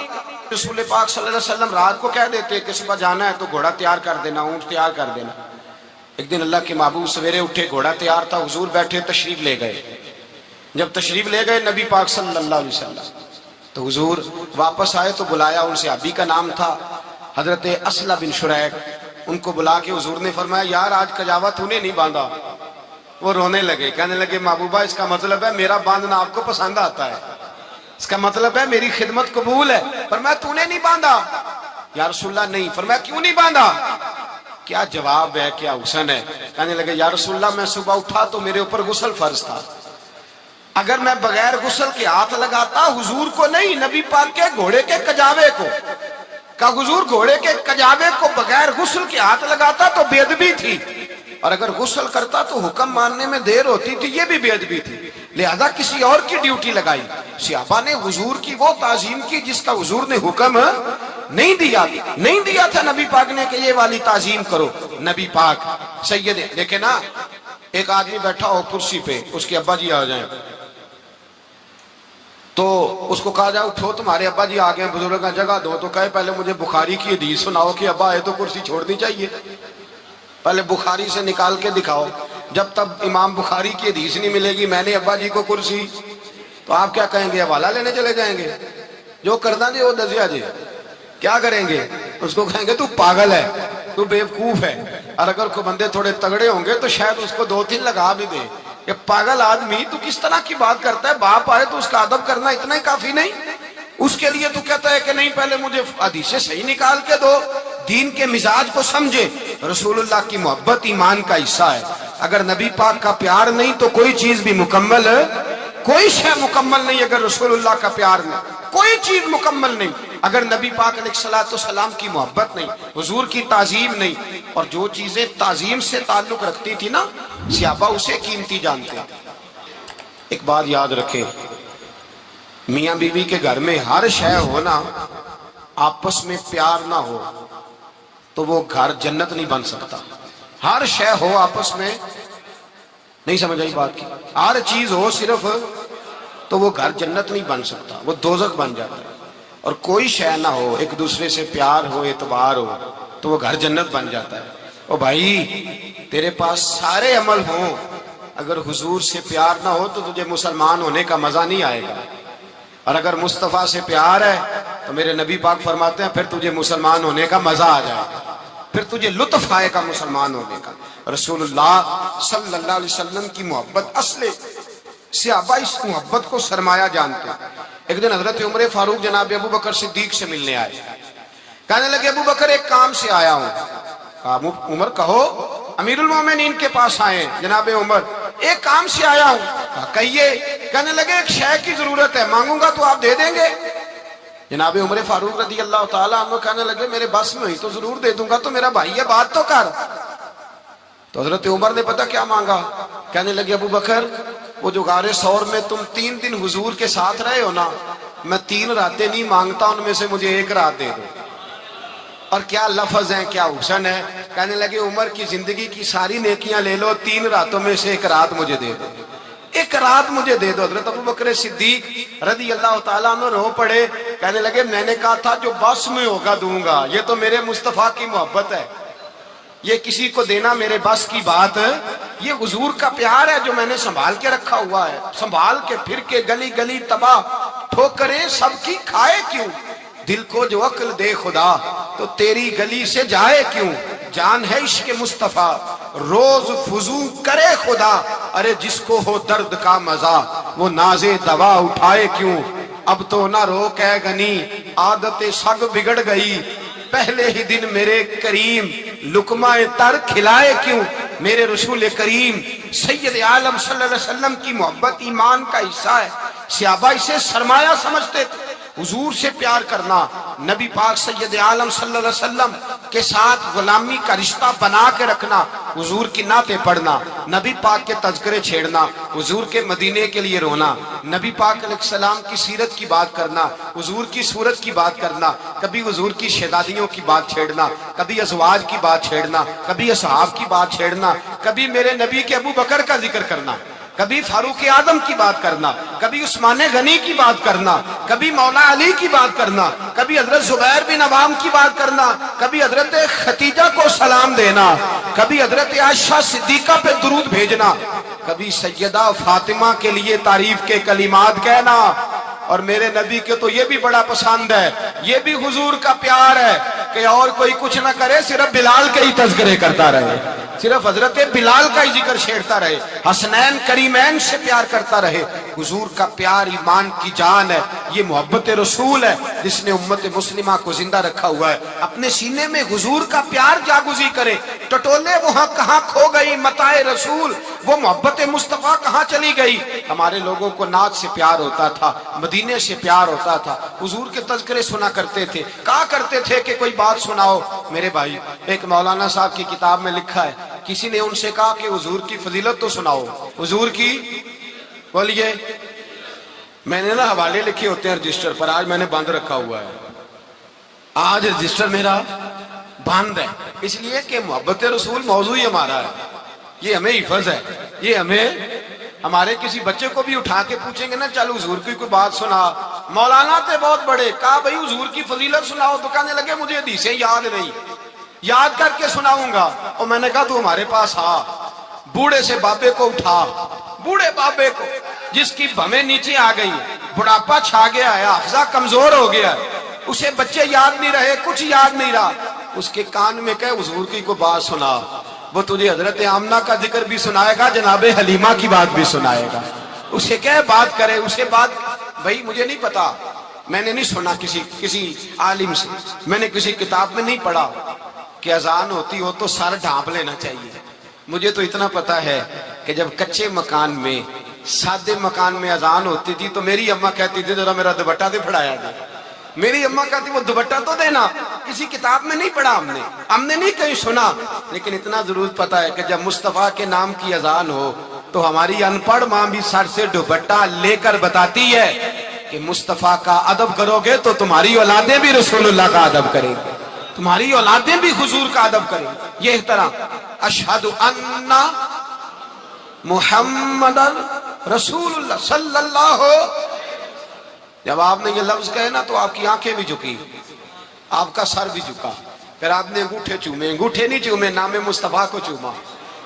رسول پاک صلی اللہ علیہ وسلم رات کو کہہ دیتے کہ صبح جانا ہے تو گھوڑا تیار کر دینا, اونٹ تیار کر دینا. ایک دن اللہ کے محبوب سویرے اٹھے, گھوڑا تیار تھا, حضور بیٹھے تشریف لے گئے. جب تشریف لے گئے نبی پاک صلی اللہ علیہ وسلم تو حضور واپس آئے تو بلایا، ان سے ابھی کا نام تھا حضرت اسلح بن شریک، ان کو بلا کے حضور نے فرمایا یار آج کجاوا تو نے نہیں باندھا۔ وہ رونے لگے، کہنے لگے محبوبہ اس کا مطلب ہے میرا باندھنا آپ کو پسند آتا ہے، اس کا مطلب ہے میری خدمت قبول ہے۔ فرمایا تو نے نہیں باندھا؟ یا رسول اللہ نہیں۔ فرمایا کیوں نہیں باندھا؟ کیا جواب ہے، کیا حسن ہے۔ کہنے لگے یا رسول اللہ میں صبح اٹھا تو میرے اوپر غسل فرض تھا، اگر میں بغیر غسل کے ہاتھ لگاتا حضور کو نہیں نبی پاک کے گھوڑے کے کجاوے کو، کہ حضور گھوڑے کے کجاوے کو بغیر غسل کے ہاتھ لگاتا تو بے ادبی تھی، اور اگر غسل کرتا تو حکم ماننے میں دیر ہوتی تھی، یہ بھی بے ادبی تھی، لہذا کسی اور کی ڈیوٹی لگائی۔ صحابہ نے حضور کی وہ تعظیم کی جس کا حضور نے حکم نہیں دیا تھا نبی پاک نے کہ یہ والی تعظیم کرو۔ نبی پاک سید دیکھیں نا، ایک آدمی بیٹھا ہو کرسی پہ، اس کے ابا جی آ جائیں تو اس کو کہا جائے اٹھو تمہارے ابا جی آ گئے بزرگ کا جگہ دو، تو کہے پہلے مجھے بخاری کی حدیث سناؤ کہ ابا ہے تو کرسی چھوڑنی چاہیے، پہلے بخاری سے نکال کے دکھاؤ۔ جب تک امام بخاری کی حدیث نہیں ملے گی میں نے ابا جی کو کرسی، تو آپ کیا کہیں گے؟ حوالہ لینے چلے جائیں گے، جو کرنا جی وہ دسیا جی، کیا کریں گے؟ اس کو کہیں گے تو پاگل ہے، تو بیوقوف ہے، اور اگر کوئی بندے تھوڑے تگڑے ہوں گے تو شاید اس کو دو تین لگا بھی دے کہ پاگل آدمی تو کس طرح کی بات کرتا ہے، باپ آئے تو اس کا ادب کرنا اتنا ہی کافی نہیں؟ اس کے لیے تو کہتا ہے کہ نہیں پہلے مجھے حدیثیں صحیح نکال کے دو، دین کے مزاج کو سمجھے۔ رسول اللہ کی محبت ایمان کا حصہ ہے، اگر نبی پاک کا پیار نہیں تو کوئی چیز بھی مکمل ہے، کوئی شے مکمل نہیں اگر رسول اللہ کا پیار نہیں، کوئی چیز مکمل نہیں اگر نبی پاک علیہ السلام کی محبت نہیں، حضور کی تعظیم نہیں۔ اور جو چیزیں تعظیم سے تعلق رکھتی تھی نا صحابہ اسے قیمتی جانتے۔ ایک بات یاد رکھیں، میاں بیوی کے گھر میں ہر شے ہونا، آپس میں پیار نہ ہو تو وہ گھر جنت نہیں بن سکتا۔ ہر شے ہو آپس میں، نہیں سمجھ آئی بات کی، ہر چیز ہو صرف تو وہ گھر جنت نہیں بن سکتا، وہ دوزخ بن جاتا ہے۔ اور کوئی شے نہ ہو، ایک دوسرے سے پیار ہو، اعتبار ہو تو وہ گھر جنت بن جاتا ہے۔ او بھائی تیرے پاس سارے عمل ہوں، اگر حضور سے پیار نہ ہو تو تجھے مسلمان ہونے کا مزہ نہیں آئے گا، اور اگر مصطفیٰ سے پیار ہے تو میرے نبی پاک فرماتے ہیں پھر تجھے مسلمان ہونے کا مزہ آ جائے گا، پھر تجھے لطف آئے گا مسلمان ہونے کا۔ رسول اللہ صلی اللہ علیہ وسلم کی محبت اصل، صحابہ اس محبت کو سرمایہ جانتے ہیں۔ ایک دن حضرت عمر فاروق جناب ابو بکر صدیق سے ملنے آئے، کہنے لگے ابو بکر ایک کام سے آیا ہوں۔ کہا عمر کہو، امیر المومنین کے پاس آئے جناب عمر، ایک کام سے آیا ہوں۔ کہا کہیے۔ کہنے لگے ایک شے کی ضرورت ہے، مانگوں گا تو آپ دے دیں گے؟ جناب عمر فاروق رضی اللہ تعالیٰ عنہ کہنے لگے میرے بس میں ہوئی تو ضرور دے دوں گا، تو میرا بھائی ہے بات تو کر۔ تو حضرت عمر نے پتہ کیا مانگا؟ کہنے لگے ابو بکر وہ جو غار ثور میں تم 3 دن حضور کے ساتھ رہے ہو نا، میں 3 راتیں نہیں مانگتا، ان میں سے مجھے 1 رات دے دو۔ اور کیا لفظ ہیں، کیا حسن ہے۔ کہنے لگے عمر کی زندگی کی ساری نیکیاں لے لو، 3 راتوں میں سے 1 رات مجھے دے دو، 1 رات مجھے دے دو۔ حضرت ابو بکر صدیق رضی اللہ تعالیٰ عنہ رو پڑے، کہنے لگے میں نے کہا تھا جو بس میں ہوگا دوں گا، یہ تو میرے مصطفیٰ کی محبت ہے، یہ کسی کو دینا میرے بس کی بات ہے، یہ حضور کا پیار ہے جو میں نے سنبھال کے رکھا ہوا ہے، سنبھال کے پھر کے گلی گلی تباہ ٹھوکریں سب کی کھائے کیوں، دل کو جو عقل دے خدا تو تیری گلی سے جائے کیوں، جان ہے عشق مصطفیٰ روز فضو کرے خدا، ارے جس کو ہو درد کا مزہ وہ ناز دوا اٹھائے کیوں، اب تو نہ روک ہے غنی عادت سگ بگڑ گئی، پہلے ہی دن میرے کریم لقمہ تر کھلائے کیوں۔ میرے رسول کریم سید عالم صلی اللہ علیہ وسلم کی محبت ایمان کا حصہ ہے، صحابہ اسے سرمایہ سمجھتے تھے۔ حضور سے پیار کرنا، نبی پاک سید عالم صلی اللہ علیہ وسلم کے ساتھ غلامی کا رشتہ بنا کے رکھنا، حضور کی نعتیں پڑھنا، نبی پاک کے تذکرے چھیڑنا، حضور کے مدینے کے لیے رونا، نبی پاک علیہ السلام کی سیرت کی بات کرنا، حضور کی صورت کی بات کرنا، کبھی حضور کی شہزادیوں کی بات چھیڑنا، کبھی ازواج کی بات چھیڑنا، کبھی اصحاب کی بات چھیڑنا، کبھی میرے نبی کے ابو بکر کا ذکر کرنا، کبھی فاروق اعظم کی بات کرنا، کبھی عثمان غنی کی بات کرنا، کبھی مولا علی کی بات کرنا، کبھی حضرت زبیر بن عوام کی بات کرنا، کبھی حضرت خدیجہ کو سلام دینا، کبھی حضرت عائشہ صدیقہ پہ درود بھیجنا، کبھی سیدہ فاطمہ کے لیے تعریف کے کلمات کہنا، اور میرے نبی کے تو یہ بھی بڑا پسند ہے، یہ بھی حضور کا پیار ہے کہ اور کوئی کچھ نہ کرے، صرف بلال کے ہی تذکرے کرتا رہے، صرف حضرت بلال کا ہی ذکر چھیڑتا رہے، حسنین کریمین سے پیار کرتا رہے۔ حضور کا پیار ایمان کی جان ہے، یہ محبت رسول ہے جس نے امت مسلمہ کو زندہ رکھا ہوا ہے۔ اپنے سینے میں حضور کا پیار جاگزی کرے، ٹٹولے وہاں کہاں کھو گئی متاع رسول، وہ محبت مصطفیٰ کہاں چلی گئی۔ ہمارے لوگوں کو نعت سے پیار ہوتا تھا، مدینے سے پیار ہوتا تھا، حضور کے تذکرے سنا کرتے تھے، کہا کرتے تھے کہ کوئی بات سناؤ۔ میرے بھائی، ایک مولانا صاحب کی کتاب میں لکھا ہے، کسی نے ان سے کہا کہ حضور کی فضیلت تو سناؤ، حضور کی بولیے۔ میں نے نا حوالے لکھے ہوتے ہیں رجسٹر پر، آج میں نے بند رکھا ہوا ہے، آج رجسٹر میرا بند ہے، اس لیے کہ محبت رسول موضوع ہی ہمارا ہے، یہ ہمیں حفظ ہے، یہ ہمیں ہمارے کسی بچے کو بھی اٹھا کے پوچھیں گے نا چل حضور کی کوئی بات سنا، مولانا تھے بہت بڑے، کہا بھئی حضور کی فضیلت سناؤ، تو کہنے لگے مجھے حدیثیں یاد نہیں، یاد کر کے سناؤں گا۔ اور میں نے کہا تو ہمارے پاس آ، بوڑھے سے بابے کو اٹھا، بوڑھے بابے کو جس کی بھمیں نیچے آ گئی، بڑھاپا چھا گیا ہے، حافظہ کمزور ہو گیا ہے، اسے بچے یاد نہیں رہے، کچھ یاد نہیں رہا، اس کے کان میں کہے حضور کی کوئی بات سنا، وہ تجھے حضرت آمنہ کا ذکر بھی سنائے گا، جناب حلیمہ کی بات بھی سنائے گا، اسے کہے بات کرے، اسے بات۔ بھائی مجھے نہیں پتا، میں نے نہیں سنا کسی عالم سے، میں نے کسی کتاب میں نہیں پڑھا کہ اذان ہوتی ہو تو سر ڈھانپ لینا چاہیے۔ مجھے تو اتنا پتا ہے کہ جب کچے مکان میں، سادے مکان میں اذان ہوتی تھی تو میری اماں کہتی تھی ذرا میرا دوپٹہ دے پھڑایا دے، میری اماں کہتی وہ دوپٹہ تو دینا، کسی کتاب میں نہیں پڑھا ہم نے نہیں کہیں سنا، لیکن اتنا ضرور پتا ہے کہ جب مصطفیٰ کے نام کی اذان ہو تو ہماری ان پڑھ ماں بھی سر سے دوپٹہ لے کر بتاتی ہے کہ مصطفیٰ کا ادب کرو گے تو تمہاری اولادیں بھی رسول اللہ کا ادب کریں گے، تمہاری اولادیں بھی حضور کا ادب کریں گے۔ یہ طرح اشہد ان محمد رسول اللہ صلی اللہ، جب آپ نے یہ لفظ کہے نا تو آپ کی آنکھیں بھی جھکی، آپ کا سر بھی جھکا، پھر آپ نے انگوٹھے چومے، انگوٹھے نہیں چومے، نام مصطفیٰ کو چوما،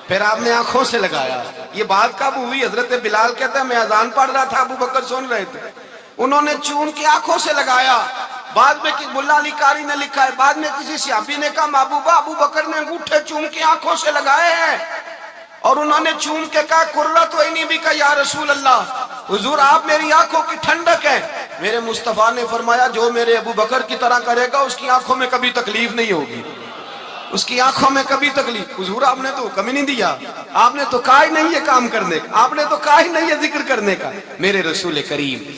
پھر آپ نے آنکھوں سے لگایا۔ یہ بات کب ہوئی؟ حضرت بلال کہتا ہے میں اذان پڑھ رہا تھا، ابو بکر سن رہے تھے، انہوں نے چوم کے آنکھوں سے لگایا۔ بعد میں ملا علی قاری نے لکھا ہے، بعد میں کسی صحابی نے کہا محبوبہ ابو بکر نے انگوٹھے چوم کے آنکھوں سے لگائے ہیں، اور انہوں نے چوم کے کہا قرۃ عینی بک یا رسول اللہ، حضور آپ میری آنکھوں کی ٹھنڈک ہیں۔ میرے مصطفیٰ نے فرمایا جو میرے ابو بکر کی طرح کرے گا اس کی آنکھوں میں کبھی تکلیف نہیں ہوگی، اس کی آنکھوں میں کبھی تکلیف۔ حضور آپ نے تو حکم ہی نہیں دیا، آپ نے تو کہا ہی نہیں یہ کام کرنے کا، آپ نے تو کہا ہی نہیں یہ ذکر کرنے کا۔ میرے رسول کریم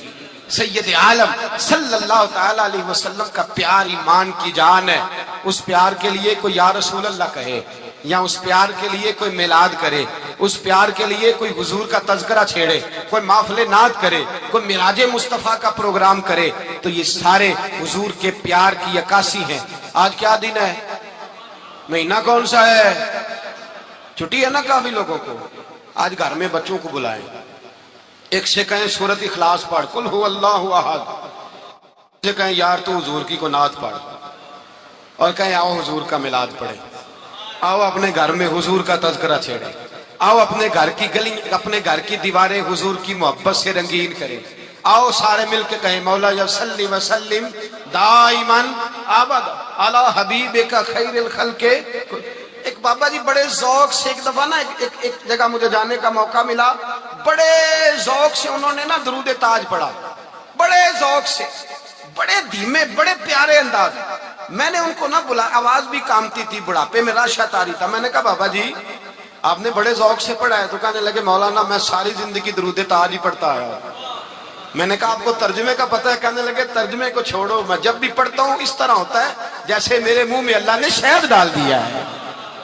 سید عالم صلی اللہ تعالی علیہ وسلم کا پیار ایمان کی جان ہے، اس پیار کے لیے کوئی یا رسول اللہ کہے، یا اس پیار کے لیے کوئی میلاد کرے، اس پیار کے لیے کوئی حضور کا تذکرہ چھیڑے، کوئی محفل نعت کرے، کوئی معراج مصطفیٰ کا پروگرام کرے، تو یہ سارے حضور کے پیار کی عکاسی ہیں۔ آج کیا دن ہے؟ مہینہ کون سا ہے؟ چھٹی ہے نا کافی لوگوں کو، آج گھر میں بچوں کو بلائیں، ایک سے کہیں سورۃ اخلاص پڑھ، قل هو اللہ احد، سے کہیں یار تو حضور کی کو نعت پڑھ، اور کہیں آؤ حضور کا میلاد پڑھے، آؤ اپنے گھر میں حضور کا تذکرہ چھیڑے، آؤ اپنے گھر کی گلی، اپنے گھر کی دیواریں حضور کی محبت سے رنگین کریں، آؤ سارے مل کے کہیں مولا یا صلی وسلم دائما ابدا علی حبیبک خیر الخلق۔ ایک بابا جی بڑے ذوق سے ایک دفعہ نا ایک جگہ مجھے جانے کا موقع ملا، بڑے ذوق سے انہوں نے نا درود تاج پڑھا، بڑے ذوق سے، بڑے دھیمے، بڑے پیارے انداز۔ میں نے ان کو نہ بلا، آواز بھی کامتی تھی، بڑھاپے میں راشت آ رہی تھا، میں نے کہا بابا جی آپ نے بڑے ذوق سے پڑھا ہے، تو کہنے لگے مولانا میں ساری زندگی درود تاج ہی پڑھتا آیا۔ میں نے کہا آپ کو ترجمے کا پتہ ہے؟ کہنے لگے ترجمے کو چھوڑو، میں جب بھی پڑھتا ہوں اس طرح ہوتا ہے جیسے میرے منہ میں اللہ نے شہد ڈال دیا ہے،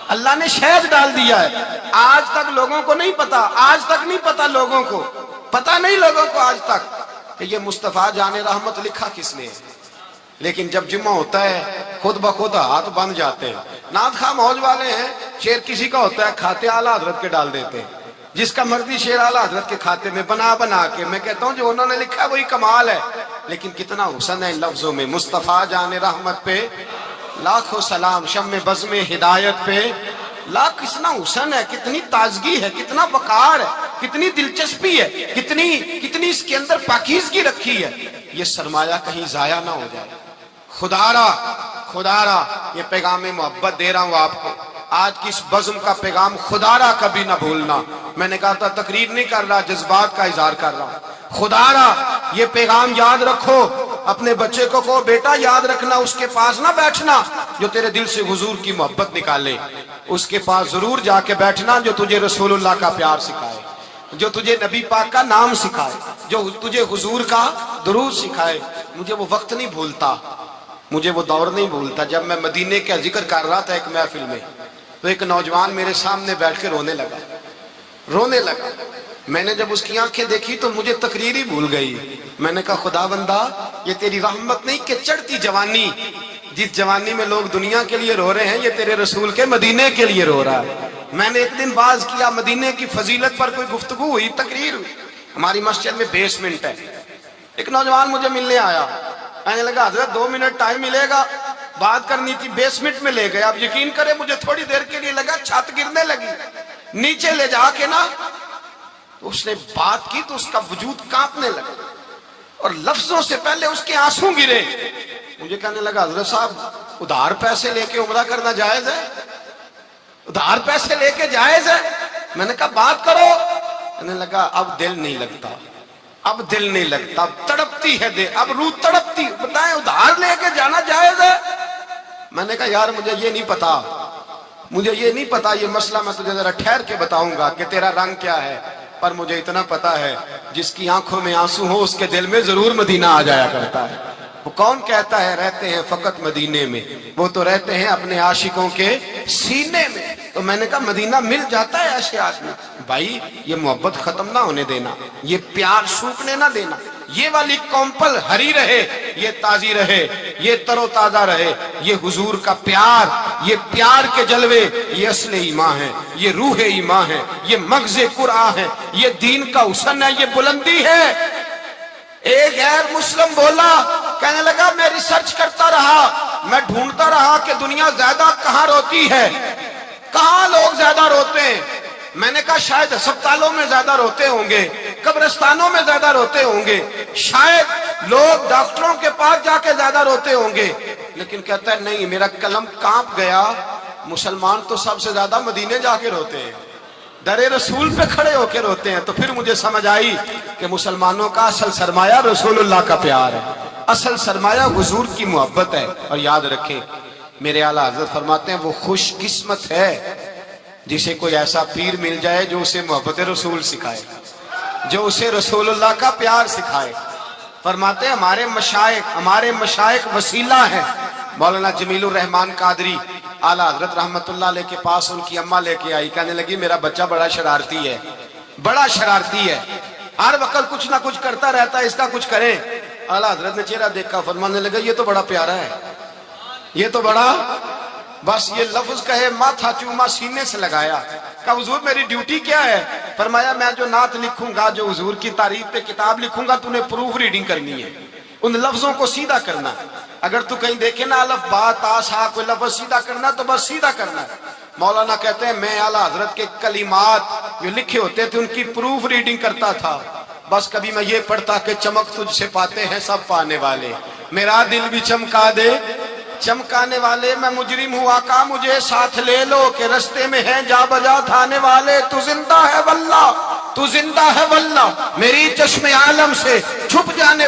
اللہ نے شہد ڈال دیا ہے۔ آج تک لوگوں کو نہیں پتا، آج تک نہیں پتا لوگوں کو، پتا نہیں لوگوں کو آج تک کہ یہ مصطفیٰ جان رحمت لکھا کس نے۔ لیکن جب جمعہ ہوتا ہے خود بخود ہاتھ بن جاتے ہیں، نعت خواہ موج والے ہیں، شعر کسی کا ہوتا ہے کھاتے اعلیٰ حضرت کے ڈال دیتے ہیں، جس کا مرضی شعر اعلیٰ حضرت کے کھاتے میں بنا بنا کے۔ میں کہتا ہوں جو انہوں نے لکھا وہی کمال ہے، لیکن کتنا حسن ہے ان لفظوں میں۔ مصطفیٰ جان رحمت پہ لاکھوں سلام، شم بزم ہدایت پہ لاکھ، کتنا حسن ہے، کتنی تازگی ہے، کتنا وقار ہے۔ کتنی دلچسپی ہے، کتنی اس کے اندر پاکیزگی رکھی ہے. یہ سرمایہ کہیں ضائع نہ ہو جائے. خدا را یہ پیغام محبت دے رہا ہوں آپ کو. آج کی اس بزم کا پیغام خدا را کبھی نہ بھولنا. میں نے کہا تھا تقریر نہیں کر رہا، جذبات کا اظہار کر رہا ہوں. خدا را یہ پیغام یاد رکھو. اپنے بچے کو کہو بیٹا یاد رکھنا، اس کے پاس نہ بیٹھنا جو تیرے دل سے حضور کی محبت نکالے. اس کے پاس ضرور جا کے بیٹھنا جو تجھے رسول اللہ کا پیار سکھائے، جو تجھے نبی پاک کا نام سکھائے، جو تجھے حضور کا درود سکھائے. مجھے وہ وقت نہیں بھولتا، مجھے وہ دور نہیں بھولتا. جب میں مدینے کا ذکر کر رہا تھا ایک محفل میں، تو ایک نوجوان میرے سامنے بیٹھ کے رونے لگا. میں نے جب اس کی آنکھیں دیکھی تو مجھے تقریر ہی بھول گئی. میں نے کہا خدا بندہ یہ تیری رحمت نہیں کہ چڑھتی جوانی، جس جوانی میں لوگ دنیا کے لیے رو رہے ہیں، یہ تیرے رسول کے مدینے کے لیے رو رہا ہے. میں نے ایک دن باز کیا، مدینے کی فضیلت پر کوئی گفتگو ہوئی، تقریر ہوئی. ہماری مسجد میں بیسمنٹ ہے. ایک نوجوان مجھے ملنے آیا، کہنے لگا حضرت 2 منٹ ٹائم ملے گا، بات کرنی تھی. بیسمنٹ میں لے گئے. آپ یقین کریں مجھے تھوڑی دیر کے لیے لگا چھت گرنے لگی. نیچے لے جا کے نا اس نے بات کی تو اس کا وجود کانپنے لگا اور لفظوں سے پہلے اس کے آنسو گرے. مجھے کہنے لگا حضرت صاحب ادھار پیسے لے کے عمرہ کرنا جائز ہے؟ ادھار پیسے لے کے جائز ہے؟ میں نے کہا بات کرو. کہنے لگا اب دل نہیں لگتا، اب دل نہیں لگتا، اب تڑپتی ہے دل، اب روح تڑپتی. بتائیں ادھار لے کے جانا جائز ہے؟ میں نے کہا یار مجھے یہ نہیں پتا یہ مسئلہ میں تجھے ذرا ٹھہر کے بتاؤں گا کہ تیرا رنگ کیا ہے. پر مجھے اتنا پتا ہے جس کی آنکھوں میں آنسو ہو اس کے دل میں ضرور مدینہ آ جایا کرتا ہے. وہ کون کہتا ہے رہتے ہیں فقط مدینے میں؟ وہ تو رہتے ہیں اپنے عاشقوں کے سینے میں. تو میں نے کہا مدینہ مل جاتا ہے ایسے آدمی. بھائی یہ محبت ختم نہ ہونے دینا، یہ پیار سوکھنے نہ دینا. یہ والی کومپل ہری رہے، یہ تازی رہے، یہ تر و تازہ رہے. یہ حضور کا پیار، یہ پیار کے جلوے، یہ اصل ایمان ہے، یہ روح ایمان ہے، یہ مغز قرآن ہے، یہ دین کا حسن ہے، یہ بلندی ہے. ایک غیر مسلم بولا، کہنے لگا میں ریسرچ کرتا رہا، میں ڈھونڈتا رہا کہ دنیا زیادہ کہاں روتی ہے، کہاں لوگ زیادہ روتے ہیں. میں نے کہا شاید ہسپتالوں میں زیادہ روتے ہوں گے، قبرستانوں میں زیادہ روتے ہوں گے، شاید لوگ ڈاکٹروں کے پاس جا کے زیادہ روتے ہوں گے. لیکن کہتا ہے نہیں، میرا قلم کانپ گیا. مسلمان تو سب سے زیادہ مدینے جا کے روتے ہیں، در رسول پہ کھڑے ہو کے روتے ہیں. تو پھر مجھے سمجھ آئی کہ مسلمانوں کا اصل سرمایہ رسول اللہ کا پیار ہے، اصل سرمایہ حضور کی محبت ہے. اور یاد رکھیں میرے اعلیٰ حضرت فرماتے ہیں وہ خوش قسمت ہے جسے کوئی ایسا پیر مل جائے جو اسے محبت رسول سکھائے، جو اسے رسول اللہ کا پیار سکھائے. فرماتے ہیں ہمارے مشائخ وسیلہ ہیں. مولانا جمیل الرحمان قادری اعلیٰ حضرت رحمت اللہ علیہ کے پاس ان کی اماں لے کے آئی. کہنے لگی میرا بچہ بڑا شرارتی ہے، ہر وقت کچھ نہ کچھ کرتا رہتا ہے، اس کا کچھ کریں. اعلیٰ حضرت نے چہرہ دیکھا، فرمانے لگا یہ تو بڑا پیارا ہے، یہ تو بڑا، بس یہ لفظ کہے ماتھا چوما سینے سے لگایا. کہا حضور میری ڈیوٹی کیا ہے؟ فرمایا میں جو نعت لکھوں گا، جو حضور کی تعریف پہ کتاب لکھوں گا، تو نے پروف ریڈنگ کرنی ہے، ان لفظوں کو سیدھا کرنا. اگر تو کہیں دیکھے نا الف با تا سا کوئی لفظ سیدھا کرنا تو بس سیدھا کرنا ہے. مولانا کہتے ہیں میں اعلیٰ حضرت کے کلمات جو لکھے ہوتے تھے ان کی پروف ریڈنگ کرتا تھا. بس کبھی میں یہ پڑھتا کہ چمک تجھ سے پاتے ہیں سب پانے والے، میرا دل بھی چمکا دے چمکانے والے. میں مجرم ہوا کا مجھے ساتھ لے لو کہ رستے میں ہیں جا بجا تھانے والے. تو زندہ ہے واللہ، تو زندہ ہے واللہ، میری چشم عالم سے چھپ جانے.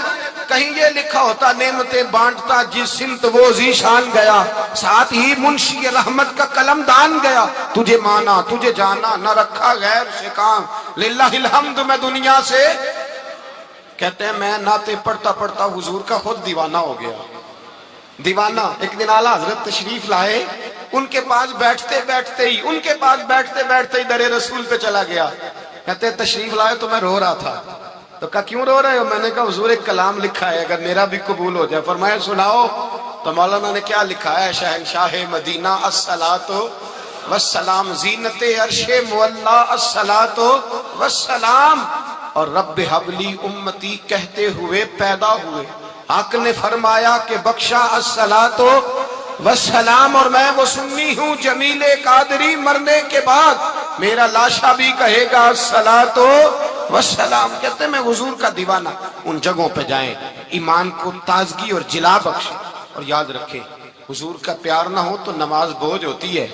کہیں یہ لکھا ہوتا نعمتیں بانٹتا جس سمت وہ ذیشان گیا، ساتھ ہی منشی رحمت کا قلم دان گیا. تجھے مانا تجھے جانا نہ رکھا غیر سے کام، للہ الحمد میں دنیا سے. کہتے ہیں میں نعتیں پڑھتا پڑھتا حضور کا خود دیوانہ ہو گیا، دیوانہ. ایک دن اعلیٰ حضرت تشریف لائے، ان کے پاس بیٹھتے بیٹھتے ہی در رسول پہ چلا گیا. کہتے ہیں تشریف لائے تو میں رو رہا تھا. تو کہا کیوں رو رہے ہو؟ میں نے کہا حضور ایک کلام لکھا ہے اگر میرا بھی قبول ہو جائے. فرمایا سناؤ. تو مولانا نے کیا لکھا ہے؟ شہنشاہ مدینہ الصلاۃ والسلام، زینت عرش مولا الصلاۃ والسلام، اور رب حبلی امتی کہتے ہوئے پیدا ہوئے. حق نے فرمایا کہ بخشا الصلاۃ والسلام، اور میں وہ سنی ہوں جمیل قادری مرنے کے بعد میرا لاشا بھی کہے گا الصلاۃ والسلام. کہتے ہیں میں حضور کا دیوانہ. ان جگہوں پہ جائیں, ایمان کو تازگی اور جلا بخشیں. اور یاد رکھیں حضور کا پیار نہ ہو تو نماز بوجھ ہوتی ہے,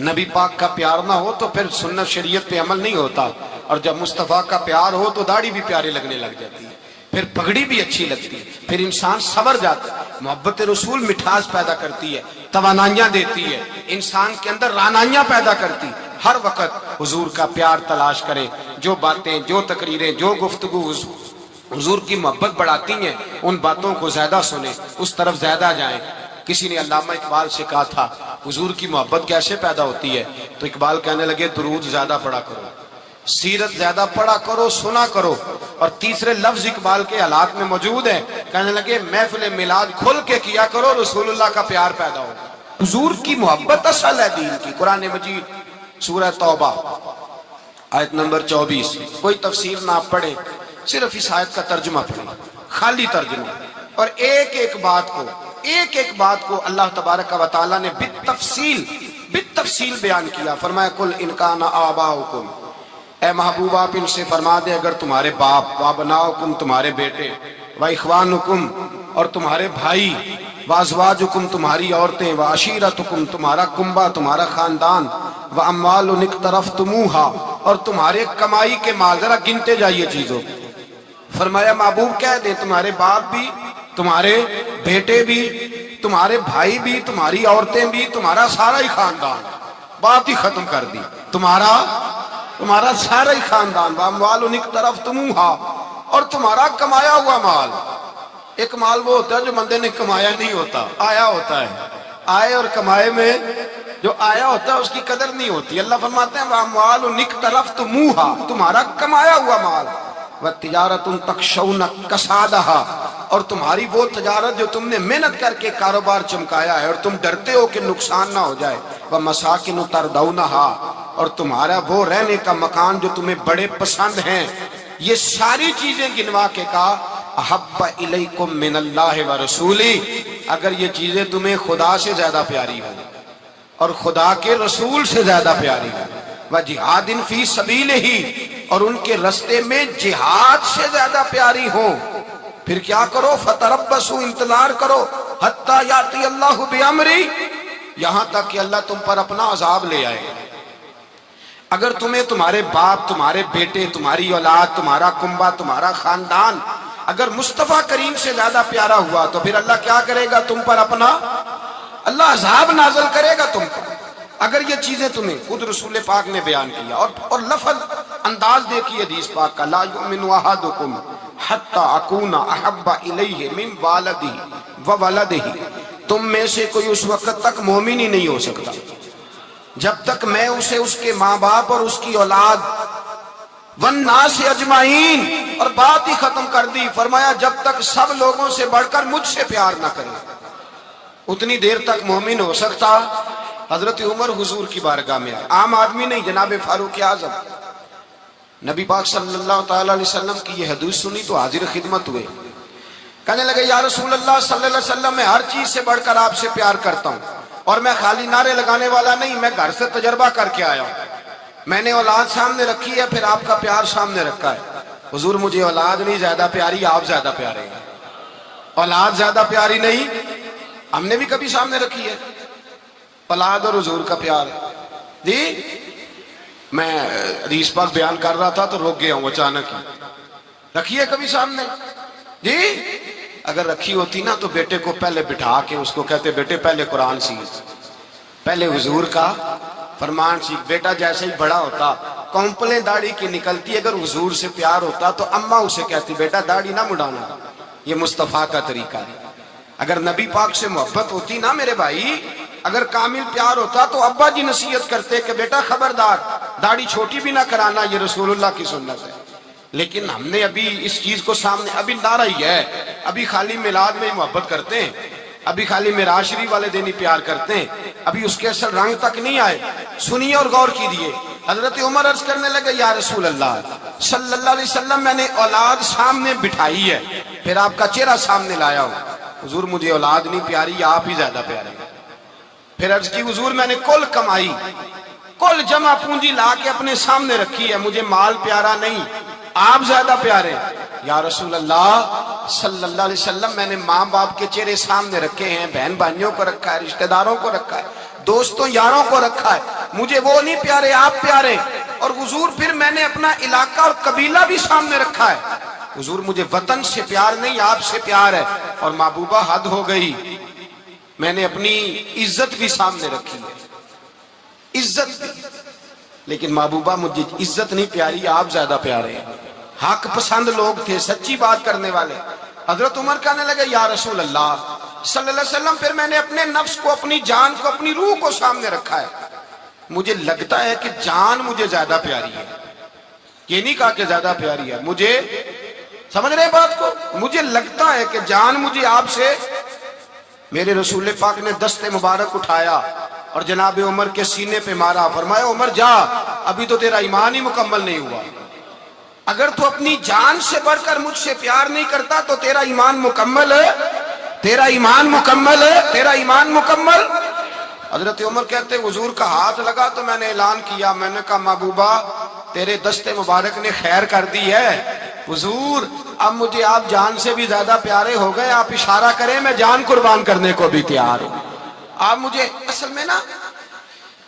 نبی پاک کا پیار نہ ہو تو پھر سنت شریعت پہ عمل نہیں ہوتا, اور جب مصطفیٰ کا پیار ہو تو داڑھی بھی پیارے لگنے لگ جاتی ہے, پھر پگڑی بھی اچھی لگتی ہے, پھر انسان صبر جاتا ہے. محبت رسول مٹھاس پیدا کرتی ہے, توانائیاں دیتی ہے, انسان کے اندر رانائیاں پیدا کرتی. ہر وقت حضور کا پیار تلاش کریں. جو باتیں, جو تقریریں, جو گفتگو حضور کی محبت بڑھاتی ہیں ان باتوں کو زیادہ سنیں, اس طرف زیادہ جائیں. کسی نے علامہ اقبال سے کہا تھا حضور کی محبت کیسے پیدا ہوتی ہے, تو اقبال کہنے لگے درود زیادہ پڑھا کرو, سیرت زیادہ پڑھا کرو, سنا کرو. اور تیسرے لفظ اقبال کے حالات میں موجود ہے, کہنے لگے محفل میلاد کھل کے کیا کرو, رسول اللہ کا پیار پیدا ہو. حضور کی محبت اصل ہے دین کی. قرآن مجید سورہ توبہ آیت نمبر 24. کوئی تفسیر نہ آپ پڑھیں, صرف اس آیت کا ترجمہ پڑھیں, خالی ترجمہ, اور ایک ایک بات کو اللہ تبارک و تعالیٰ نے بالتفصیل بیان کیا. فرمایا کل ان کان آباؤکم, اے محبوب آپ ان سے فرما دے اگر تمہارے باپ, وابناؤکم تمہارے بیٹے, واخوانکم اور تمہارے بھائی, وازواجکم تمہاری عورتیں, وعشیرتکم تمہارا کنبہ تمہارا خاندان, واموال اقترفتموہا اور تمہارے کمائی کے مال. ذرا گنتے جائیے چیزوں. فرمایا محبوب کہہ دیں تمہارے باپ بھی, تمہارے بیٹے بھی, تمہارے بھائی بھی, تمہاری عورتیں بھی, تمہارا سارا ہی خاندان. بات ہی ختم کر دی, تمہارا سارا ہی خاندان. واموال اقترفتموہا اور تمہارا کمایا ہوا مال. ایک مال وہ ہوتا ہے جو بندے نے کمایا نہیں ہوتا, آیا ہوتا ہے. آئے اور کمائے میں جو آیا ہوتا ہے اس کی قدر نہیں ہوتی. اللہ فرماتے ہیں واموال اقترفتموہا تمہارا کمایا ہوا مال, وتجارت تخشون کسادہا اور تمہاری وہ تجارت جو تم نے محنت کر کے کاروبار چمکایا ہے اور تم ڈرتے ہو کہ نقصان نہ ہو جائے, ومساکن تردونہا اور تمہارا وہ رہنے کا مکان جو تمہیں بڑے پسند ہیں. یہ ساری چیزیں گنوا کے کہا احب الیکم من اللہ ورسولی, اگر یہ چیزیں تمہیں خدا سے زیادہ پیاری ہوں اور خدا کے رسول سے زیادہ پیاری ہوں, وجہاد فی سبیلہ اور ان کے رستے میں جہاد سے زیادہ پیاری ہوں, پھر کیا کرو فتربصوا انتظار کرو, حتی یاتی اللہ بامری یہاں تک کہ اللہ تم پر اپنا عذاب لے آئے. اگر تمہیں تمہارے باپ, تمہارے بیٹے, تمہاری اولاد, تمہارا کنبہ, تمہارا خاندان اگر مصطفیٰ کریم سے زیادہ پیارا ہوا تو پھر اللہ کیا کرے گا تم پر اپنا, اللہ عذاب نازل کرے گا تم پر. اگر یہ چیزیں تمہیں خود رسول پاک نے بیان کیا, اور لفظ انداز دیکھیے حدیث پاک کا, لا یؤمن احدکم حتی اکون احب الیہ من والدہ وولدہ, تم میں سے کوئی اس وقت تک مومن ہی نہیں ہو سکتا جب تک میں اسے اس کے ماں باپ اور اس کی اولاد والناس اجمعین, اور بات ہی ختم کر دی. فرمایا جب تک سب لوگوں سے بڑھ کر مجھ سے پیار نہ کرے اتنی دیر تک مومن ہو سکتا. حضرت عمر حضور کی بارگاہ میں آئے, عام آدمی نہیں, جناب فاروق اعظم. نبی پاک صلی اللہ تعالی علیہ وسلم کی یہ حدیث سنی تو حاضر خدمت ہوئے. کہنے لگے یا رسول اللہ صلی اللہ علیہ وسلم میں ہر چیز سے بڑھ کر آپ سے پیار کرتا ہوں, اور میں خالی نعرے لگانے والا نہیں, میں گھر سے تجربہ کر کے آیا ہوں. میں نے اولاد سامنے رکھی ہے, پھر آپ کا پیار سامنے رکھا ہے. حضور مجھے اولاد نہیں زیادہ پیاری, آپ زیادہ پیارے ہیں. اولاد زیادہ پیاری نہیں, ہم نے بھی کبھی سامنے رکھی ہے اولاد اور حضور کا پیار جی. میں حدیث پاک بیان کر رہا تھا تو رک گیا ہوں اچانک ہی. رکھی ہے کبھی سامنے جی؟ اگر رکھی ہوتی نا تو بیٹے کو پہلے بٹھا کے اس کو کہتے بیٹے پہلے قرآن سیکھ, پہلے حضور کا فرمان سیکھ. بیٹا جیسے ہی بڑا ہوتا کونپلیں داڑھی کی نکلتی, اگر حضور سے پیار ہوتا تو اماں اسے کہتی بیٹا داڑھی نہ مڈانا, یہ مصطفیٰ کا طریقہ ہے. اگر نبی پاک سے محبت ہوتی نا میرے بھائی, اگر کامل پیار ہوتا تو ابا جی نصیحت کرتے کہ بیٹا خبردار داڑھی چھوٹی بھی نہ کرانا, یہ رسول اللہ کی سنت ہے. لیکن ہم نے ابھی اس چیز کو سامنے, ابھی نعرہ ہی ہے, ابھی خالی میلاد میں محبت کرتے ہیں, ابھی خالی معراج شریف والے دن ہی پیار کرتے ہیں, ابھی اس کے اصل رنگ تک نہیں آئے. سنیے اور غور کیجیے. حضرت عمر عرض کرنے لگے یا رسول اللہ صلی اللہ علیہ وسلم میں نے اولاد سامنے بٹھائی ہے, پھر آپ کا چہرہ سامنے لایا ہوں. حضور مجھے اولاد نہیں پیاری, آپ ہی زیادہ پیارے. پھر عرض کی حضور میں نے کل کمائی کل جمع پونجی لا کے اپنے سامنے رکھی ہے، مجھے مال پیارا نہیں، آپ زیادہ پیارے۔ یا رسول اللہ صلی اللہ علیہ وسلم، میں نے ماں باپ کے چہرے سامنے رکھے ہیں، بہن بھائیوں کو رکھا ہے، رشتہ داروں کو رکھا ہے، دوستوں یاروں کو رکھا ہے، مجھے وہ نہیں پیارے، آپ پیارے۔ اور حضور پھر میں نے اپنا علاقہ اور قبیلہ بھی سامنے رکھا ہے، حضور مجھے وطن سے پیار نہیں، آپ سے پیار ہے۔ اور محبوبہ حد ہو گئی، میں نے اپنی عزت بھی سامنے رکھی ہے، عزت بھی، لیکن محبوبہ مجھے عزت نہیں پیاری، آپ زیادہ پیارے ہیں۔ حق پسند لوگ تھے، سچی بات کرنے والے۔ حضرت عمر کہنے لگے یا رسول اللہ صلی اللہ علیہ وسلم، پھر میں نے اپنے نفس کو، اپنی جان کو، اپنی روح کو سامنے رکھا ہے، مجھے لگتا ہے کہ جان مجھے زیادہ پیاری ہے۔ یہ نہیں کہا کہ زیادہ پیاری ہے، مجھے، سمجھ رہے ہیں بات کو، مجھے لگتا ہے کہ جان مجھے آپ سے۔ میرے رسول پاک نے دست مبارک اٹھایا اور جناب عمر کے سینے پہ مارا، فرمایا عمر جا، ابھی تو تیرا ایمان ہی مکمل نہیں ہوا، اگر تو اپنی جان سے بڑھ کر مجھ سے پیار نہیں کرتا تو تیرا ایمان مکمل ہے، تیرا ایمان مکمل ہے، تیرا ایمان مکمل۔ حضرت عمر کہتے حضور کا ہاتھ لگا تو میں نے اعلان کیا، میں نے کہا محبوبہ تیرے دست مبارک نے خیر کر دی ہے، حضور اب مجھے آپ جان سے بھی زیادہ پیارے ہو گئے، آپ اشارہ کریں میں جان قربان کرنے کو بھی تیار ہوں۔ آپ مجھے، اصل میں نا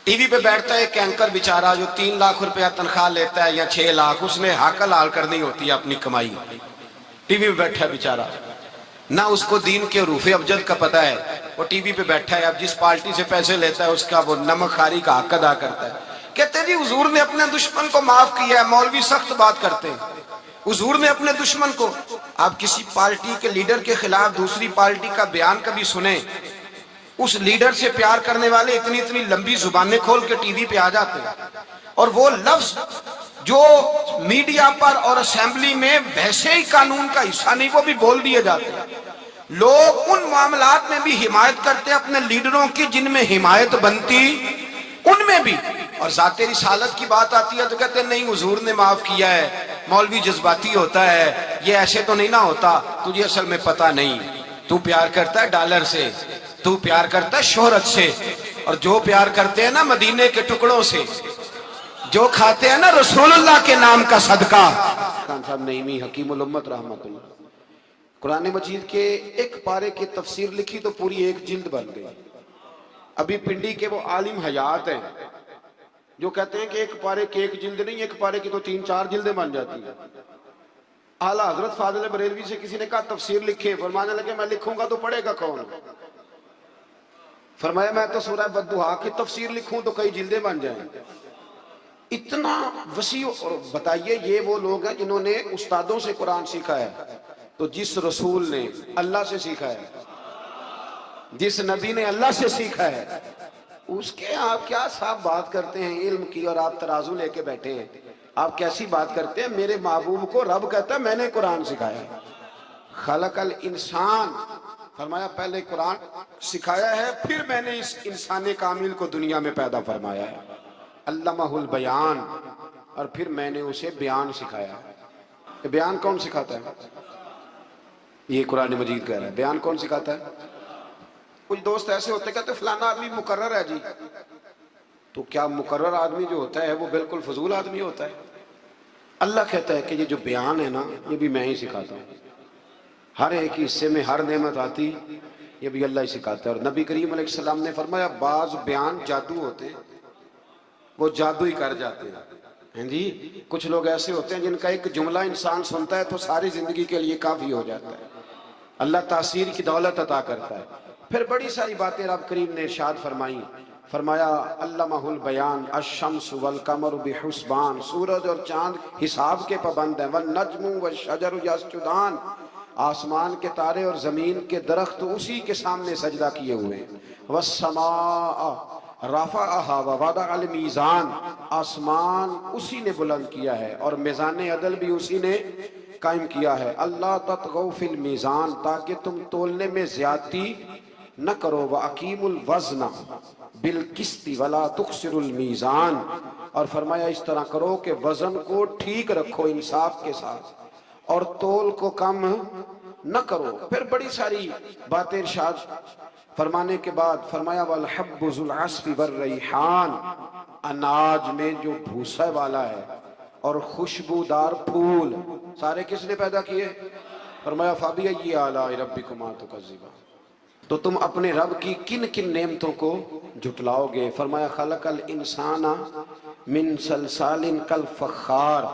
ٹی وی پہ بیٹھتا ہے ایک اینکر بیچارہ جو 3 لاکھ روپیہ تنخواہ لیتا ہے یا 6 لاکھ، اس نے حق حلال کرنی ہوتی ہے اپنی کمائی، ٹی وی پہ بیٹھا ہے بیچارہ، نہ اس کو دین کے حروف ابجد کا پتہ ہے، وہ ٹی وی پہ بیٹھا ہے، اب جس پارٹی سے پیسے لیتا ہے اس کا وہ نمک خاری کا حق ادا کرتا ہے۔ کہتے ہیں جی حضور نے اپنے دشمن کو معاف کیا ہے، مولوی سخت بات کرتے ہیں، حضور نے اپنے دشمن کو، آپ کسی پارٹی کے لیڈر کے خلاف دوسری پارٹی کا بیان کبھی سنیں، اس لیڈر سے پیار کرنے والے اتنی اتنی لمبی زبانیں کھول کے ٹی وی پہ آ جاتے ہیں، اور وہ لفظ جو میڈیا پر اور اسمبلی میں ویسے ہی قانون کا حصہ نہیں وہ بھی بول دیے جاتے ہیں۔ لوگ ان معاملات میں بھی حمایت کرتے ہیں اپنے لیڈروں کی جن میں حمایت بنتی ان میں بھی، اور ذات رسالت کی بات آتی ہے تو کہتے ہیں نہیں حضور نے معاف کیا ہے، مولوی جذباتی ہوتا ہے، یہ ایسے تو نہیں نہ ہوتا، تجھے اصل میں پتہ نہیں، تو پیار کرتا ہے ڈالر سے، تو پیار کرتا ہے شہرت سے، اور جو پیار کرتے ہیں نا مدینے کے ٹکڑوں سے، جو کھاتے ہیں نا رسول اللہ کے نام کا صدقہ۔ خان صاحب نعیمی حکیم الامت رحمت اللہ، قرآن مجید کے ایک پارے کی تفسیر لکھی تو پوری ایک جلد بن گئی۔ ابھی پنڈی کے وہ عالم حیات ہیں جو کہتے ہیں کہ ایک پارے کی ایک جلد نہیں، ایک پارے کی تو 3-4 جلدیں بن جاتی ہیں۔ اعلیٰ حضرت فاضل بریلوی سے کسی نے کہا تفسیر لکھے، فرمانے لگے میں لکھوں گا تو پڑھے گا کون؟ فرمایا میں تو سورہ بددعا کی تفسیر لکھوں تو کئی جلدیں بن جائیں۔ اتنا وسیع، اور بتائیے یہ وہ لوگ ہیں جنہوں نے استادوں سے قرآن سیکھا ہے، تو جس رسول نے اللہ سے سیکھا ہے، جس نبی نے اللہ سے سیکھا ہے، اس کے آپ کیا صاحب بات کرتے ہیں علم کی، اور آپ ترازو لے کے بیٹھے ہیں، آپ کیسی بات کرتے ہیں؟ میرے محبوب کو رب کہتا ہے میں نے قرآن سکھایا ہے، خلق الانسان، فرمایا پہلے قرآن سکھایا ہے پھر میں نے اس انسان کامل کو دنیا میں پیدا فرمایا ہے، علمہ البیان، اور پھر میں نے اسے بیان سکھایا ہے۔ بیان کون سکھاتا ہے؟ یہ قرآن مجید کہہ رہا ہے، بیان کون سکھاتا ہے؟ کچھ دوست ایسے ہوتے کہتے فلانا آدمی مقرر ہے جی، تو کیا مقرر آدمی جو ہوتا ہے وہ بالکل فضول آدمی ہوتا ہے؟ اللہ کہتا ہے کہ یہ جو بیان ہے نا یہ بھی میں ہی سکھاتا ہوں، ہر ایک حصے میں ہر نعمت آتی یہ بھی اللہ ہی سکھاتا ہے۔ اور نبی کریم علیہ السلام نے فرمایا بعض بیان جادو ہوتے ہیں، وہ جادو ہی کر جاتے ہیں جی، کچھ لوگ ایسے ہوتے ہیں جن کا ایک جملہ انسان سنتا ہے تو ساری زندگی کے لیے کافی ہو جاتا ہے، اللہ تاثیر کی دولت عطا کرتا ہے۔ پھر بڑی ساری باتیں رب کریم نے ارشاد فرمائی، فرمایا علمہ البیان الشمس والقمر بحسبان، سورج اور چاند حساب کے پابند ہیں، والنجم والشجر یسجدان، آسمان کے تارے اور زمین کے درخت اسی کے سامنے سجدہ کیے ہوئے ہیں، والسماء رفعها ووضع المیزان، آسمان اسی نے بلند کیا ہے اور میزان عدل بھی اسی نے قائم کیا ہے، اللہ تطغوا فی المیزان، تاکہ تم تولنے میں زیادتی نہ کرو، وَأَقِیمُوا الْوَزْنَ بِالْقِسْطِ وَلَا تُخْسِرُوا الْمِیزَانَ، اور فرمایا اس طرح کرو کہ وزن کو ٹھیک رکھو انصاف کے ساتھ اور تول کو کم نہ کرو۔ پھر بڑی ساری باتیں ارشاد فرمانے کے بعد فرمایا وَالْحَبُّ ذُو الْعَصْفِ وَالرَّيْحَانُ، اناج میں جو بھوسے والا ہے اور خوشبودار پھول سارے کس نے پیدا کیے؟ فرمایا فَبِأَيِّ آلَاءِ رَبِّكُمَا تُكَذِّبَانِ، تو تم اپنے رب کی کن کن نعمتوں کو جھٹلاؤ گے؟ فرمایا خلق الانسان من صلصال کالفخار،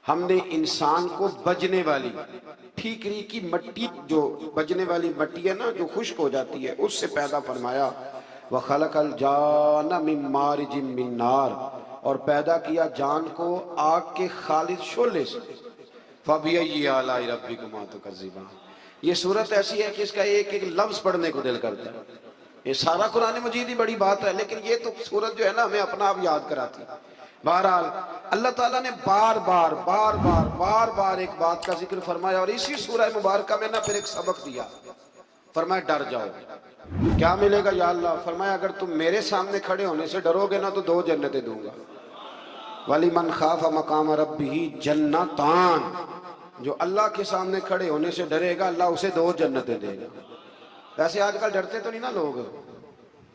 ہم نے انسان کو بجنے والی ٹھیکری کی مٹی، جو بجنے والی مٹی ہے نا جو خشک ہو جاتی ہے، اس سے پیدا فرمایا۔ وَخَلَقَ الْجَانَّ مِن مَارِجٍ مِّن نَار، اور پیدا کیا جان کو آگ کے خالص شعلے سے۔ فَبِأَيِّ آلَاءِ رَبِّكُمَا تُكَذِّبَانِ، یہ صورت ایسی ہے کہ اس کا ایک ایک لفظ پڑھنے کو دل کرتا ہے۔ یہ سارا قرآن مجید ہی بڑی بات ہے، لیکن یہ تو صورت جو ہے نا ہمیں اپنا آپ یاد کراتی ہے۔ بہرحال اللہ تعالیٰ نے بار بار ایک بات کا ذکر فرمایا، اور اسی سورہ مبارکہ میں نا پھر ایک سبق دیا۔ فرمایا ڈر جاؤ، کیا ملے گا یا اللہ؟ فرمایا اگر تم میرے سامنے کھڑے ہونے سے ڈرو گے نا تو 2 جنتیں دوں گا۔ وَلِمَنْ خَافَ مَقَامَ رَبِّهِ جَنَّتَانِ، جو اللہ کے سامنے کھڑے ہونے سے ڈرے گا اللہ اسے 2 جنتیں دے گا۔ ویسے آج کل ڈرتے تو نہیں نا لوگ،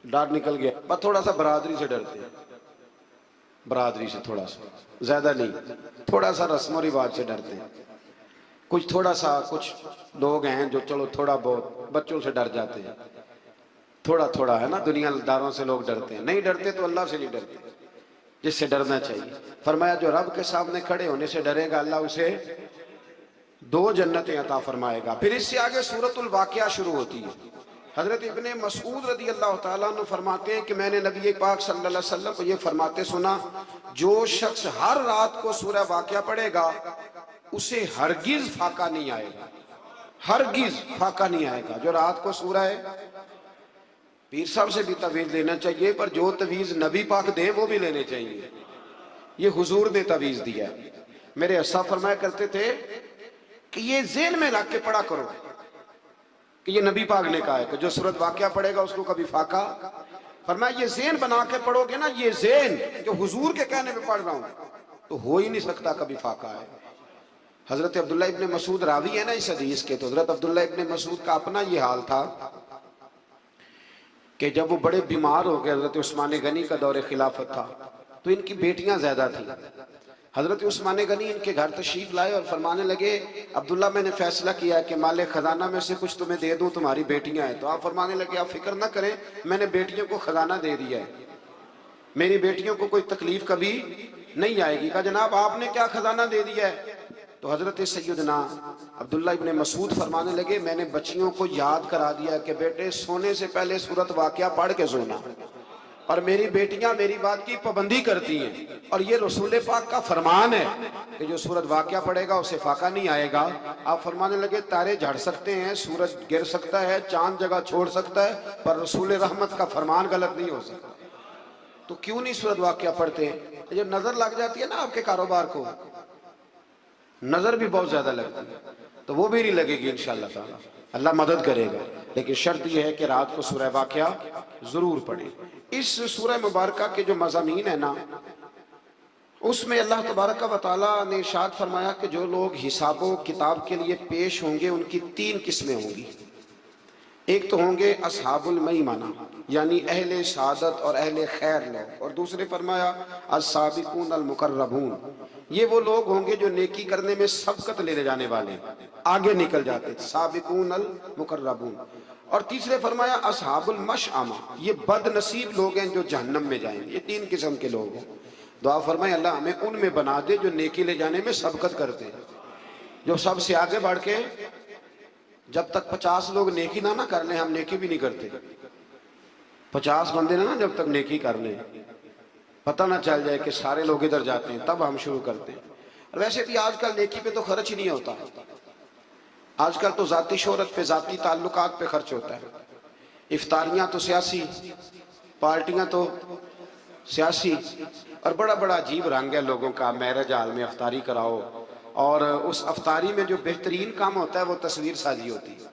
ڈر نکل گیا، بس تھوڑا سا برادری سے ڈرتے ہیں، برادری سے تھوڑا سا، زیادہ نہیں، تھوڑا سا رسم و رواج سے ڈرتے ہیں۔ کچھ تھوڑا سا کچھ لوگ ہیں جو چلو تھوڑا بہت بچوں سے ڈر جاتے ہیں، تھوڑا ہے نا، دنیا داروں سے لوگ ڈرتے ہیں، نہیں ڈرتے تو اللہ سے نہیں ڈرتے جس سے ڈرنا چاہیے۔ فرمایا جو رب کے سامنے کھڑے ہونے سے ڈرے گا اللہ اسے 2 جنتیں عطا فرمائے گا۔ پھر اس سے آگے سورۃ الواقعہ شروع ہوتی ہے۔ حضرت ابن مسعود رضی اللہ تعالیٰ عنہ فرماتے ہیں کہ میں نے نبی پاک صلی اللہ علیہ وسلم کو یہ فرماتے سنا، جو شخص ہر رات کو سورہ واقعہ پڑھے گا اسے ہرگز فاقہ نہیں آئے گا، ہرگز فاقہ نہیں آئے گا۔ جو رات کو سورہ ہے، پیر صاحب سے بھی تعویذ لینا چاہیے، پر جو تعویذ نبی پاک دے وہ بھی لینے چاہیے، یہ حضور نے تعویذ دیا ہے۔ میرے اسا فرمایا کرتے تھے کہ یہ ذہن میں رکھ کے پڑھا کرو کہ یہ نبی پاک نے کہا ہے کہ جو سورۃ واقعہ پڑھے گا اس کو کبھی فاقہ، فرمایا یہ ذہن بنا کے پڑھو گے نا، یہ ذہن جو حضور کے کہنے پہ پڑھ رہا ہوں تو ہو ہی نہیں سکتا کبھی فاقہ ہے۔ حضرت عبداللہ ابن مسعود راوی ہے نا اس حدیث کے، تو حضرت عبداللہ ابن مسعود کا اپنا یہ حال تھا کہ جب وہ بڑے بیمار ہو گئے، حضرت عثمان غنی کا دور خلافت تھا، تو ان کی بیٹیاں زیادہ تھیں۔ حضرت عثمان غنی ان کے گھر تشریف لائے اور فرمانے لگے عبداللہ میں نے فیصلہ کیا ہے کہ مال خزانہ میں سے کچھ تمہیں دے دوں، تمہاری بیٹیاں ہیں۔ تو آپ فرمانے لگے آپ فکر نہ کریں، میں نے بیٹیوں کو خزانہ دے دیا ہے، میری بیٹیوں کو کوئی تکلیف کبھی نہیں آئے گی۔ کہا جناب آپ نے کیا خزانہ دے دیا ہے؟ تو حضرت سیدنا عبداللہ ابن مسعود فرمانے لگے میں نے بچیوں کو یاد کرا دیا کہ بیٹے سونے سے پہلے سورۃ واقعہ پڑھ کے سونا، اور میری بیٹیاں میری بات کی پابندی کرتی ہیں، اور یہ رسول پاک کا فرمان ہے کہ جو سورۃ واقعہ پڑھے گا اسے فاقہ نہیں آئے گا۔ آپ فرمانے لگے تارے جھڑ سکتے ہیں، سورج گر سکتا ہے، چاند جگہ چھوڑ سکتا ہے، پر رسول رحمت کا فرمان غلط نہیں ہو سکتا۔ تو کیوں نہیں سورۃ واقعہ پڑھتے؟ جب نظر لگ جاتی ہے نا آپ کے کاروبار کو، نظر بھی بہت زیادہ لگتی ہے، تو وہ بھی نہیں لگے گی انشاءاللہ تعالی، اللہ مدد کرے گا، لیکن شرط یہ ہے کہ رات کو سورہ واقعہ ضرور پڑھیں۔ اس سورہ مبارکہ کے جو مضامین ہیں نا، اس میں اللہ تبارک و تعالیٰ نے ارشاد فرمایا کہ جو لوگ حساب و کتاب کے لیے پیش ہوں گے ان کی 3 قسمیں ہوں گی۔ ایک تو ہوں گے اصحاب المیمنہ، یعنی اہل سعادت اور اہل خیر لوگ، اور دوسرے فرمایا السابقون المقربون، یہ وہ لوگ ہوں گے جو نیکی کرنے میں سبقت لے جانے والے، آگے نکل جاتے، سابقون المقربون۔ اور تیسرے فرمایا اصحاب المشأمہ، یہ بد نصیب لوگ ہیں جو جہنم میں جائیں گے۔ یہ 3 قسم کے لوگ ہیں۔ دعا فرمائے اللہ ہمیں ان میں بنا دے جو نیکی لے جانے میں سبقت کرتے ہیں، جو سب سے آگے بڑھ کے جب تک 50 لوگ نیکی نہ کر لیں ہم نیکی بھی نہیں کرتے۔ 50 بندے نہ جب تک نیکی کر لیں، پتہ نہ چل جائے کہ سارے لوگ ادھر جاتے ہیں، تب ہم شروع کرتے ہیں۔ اور ویسے بھی آج کل نیکی پہ تو خرچ ہی نہیں ہوتا، آج کل تو ذاتی شہرت پہ، ذاتی تعلقات پہ خرچ ہوتا ہے۔ افطاریاں تو سیاسی، پارٹیاں تو سیاسی، اور بڑا بڑا عجیب رنگ ہے لوگوں کا، میرج ہال میں افطاری کراؤ، اور اس افطاری میں جو بہترین کام ہوتا ہے وہ تصویر سازی ہوتی ہے،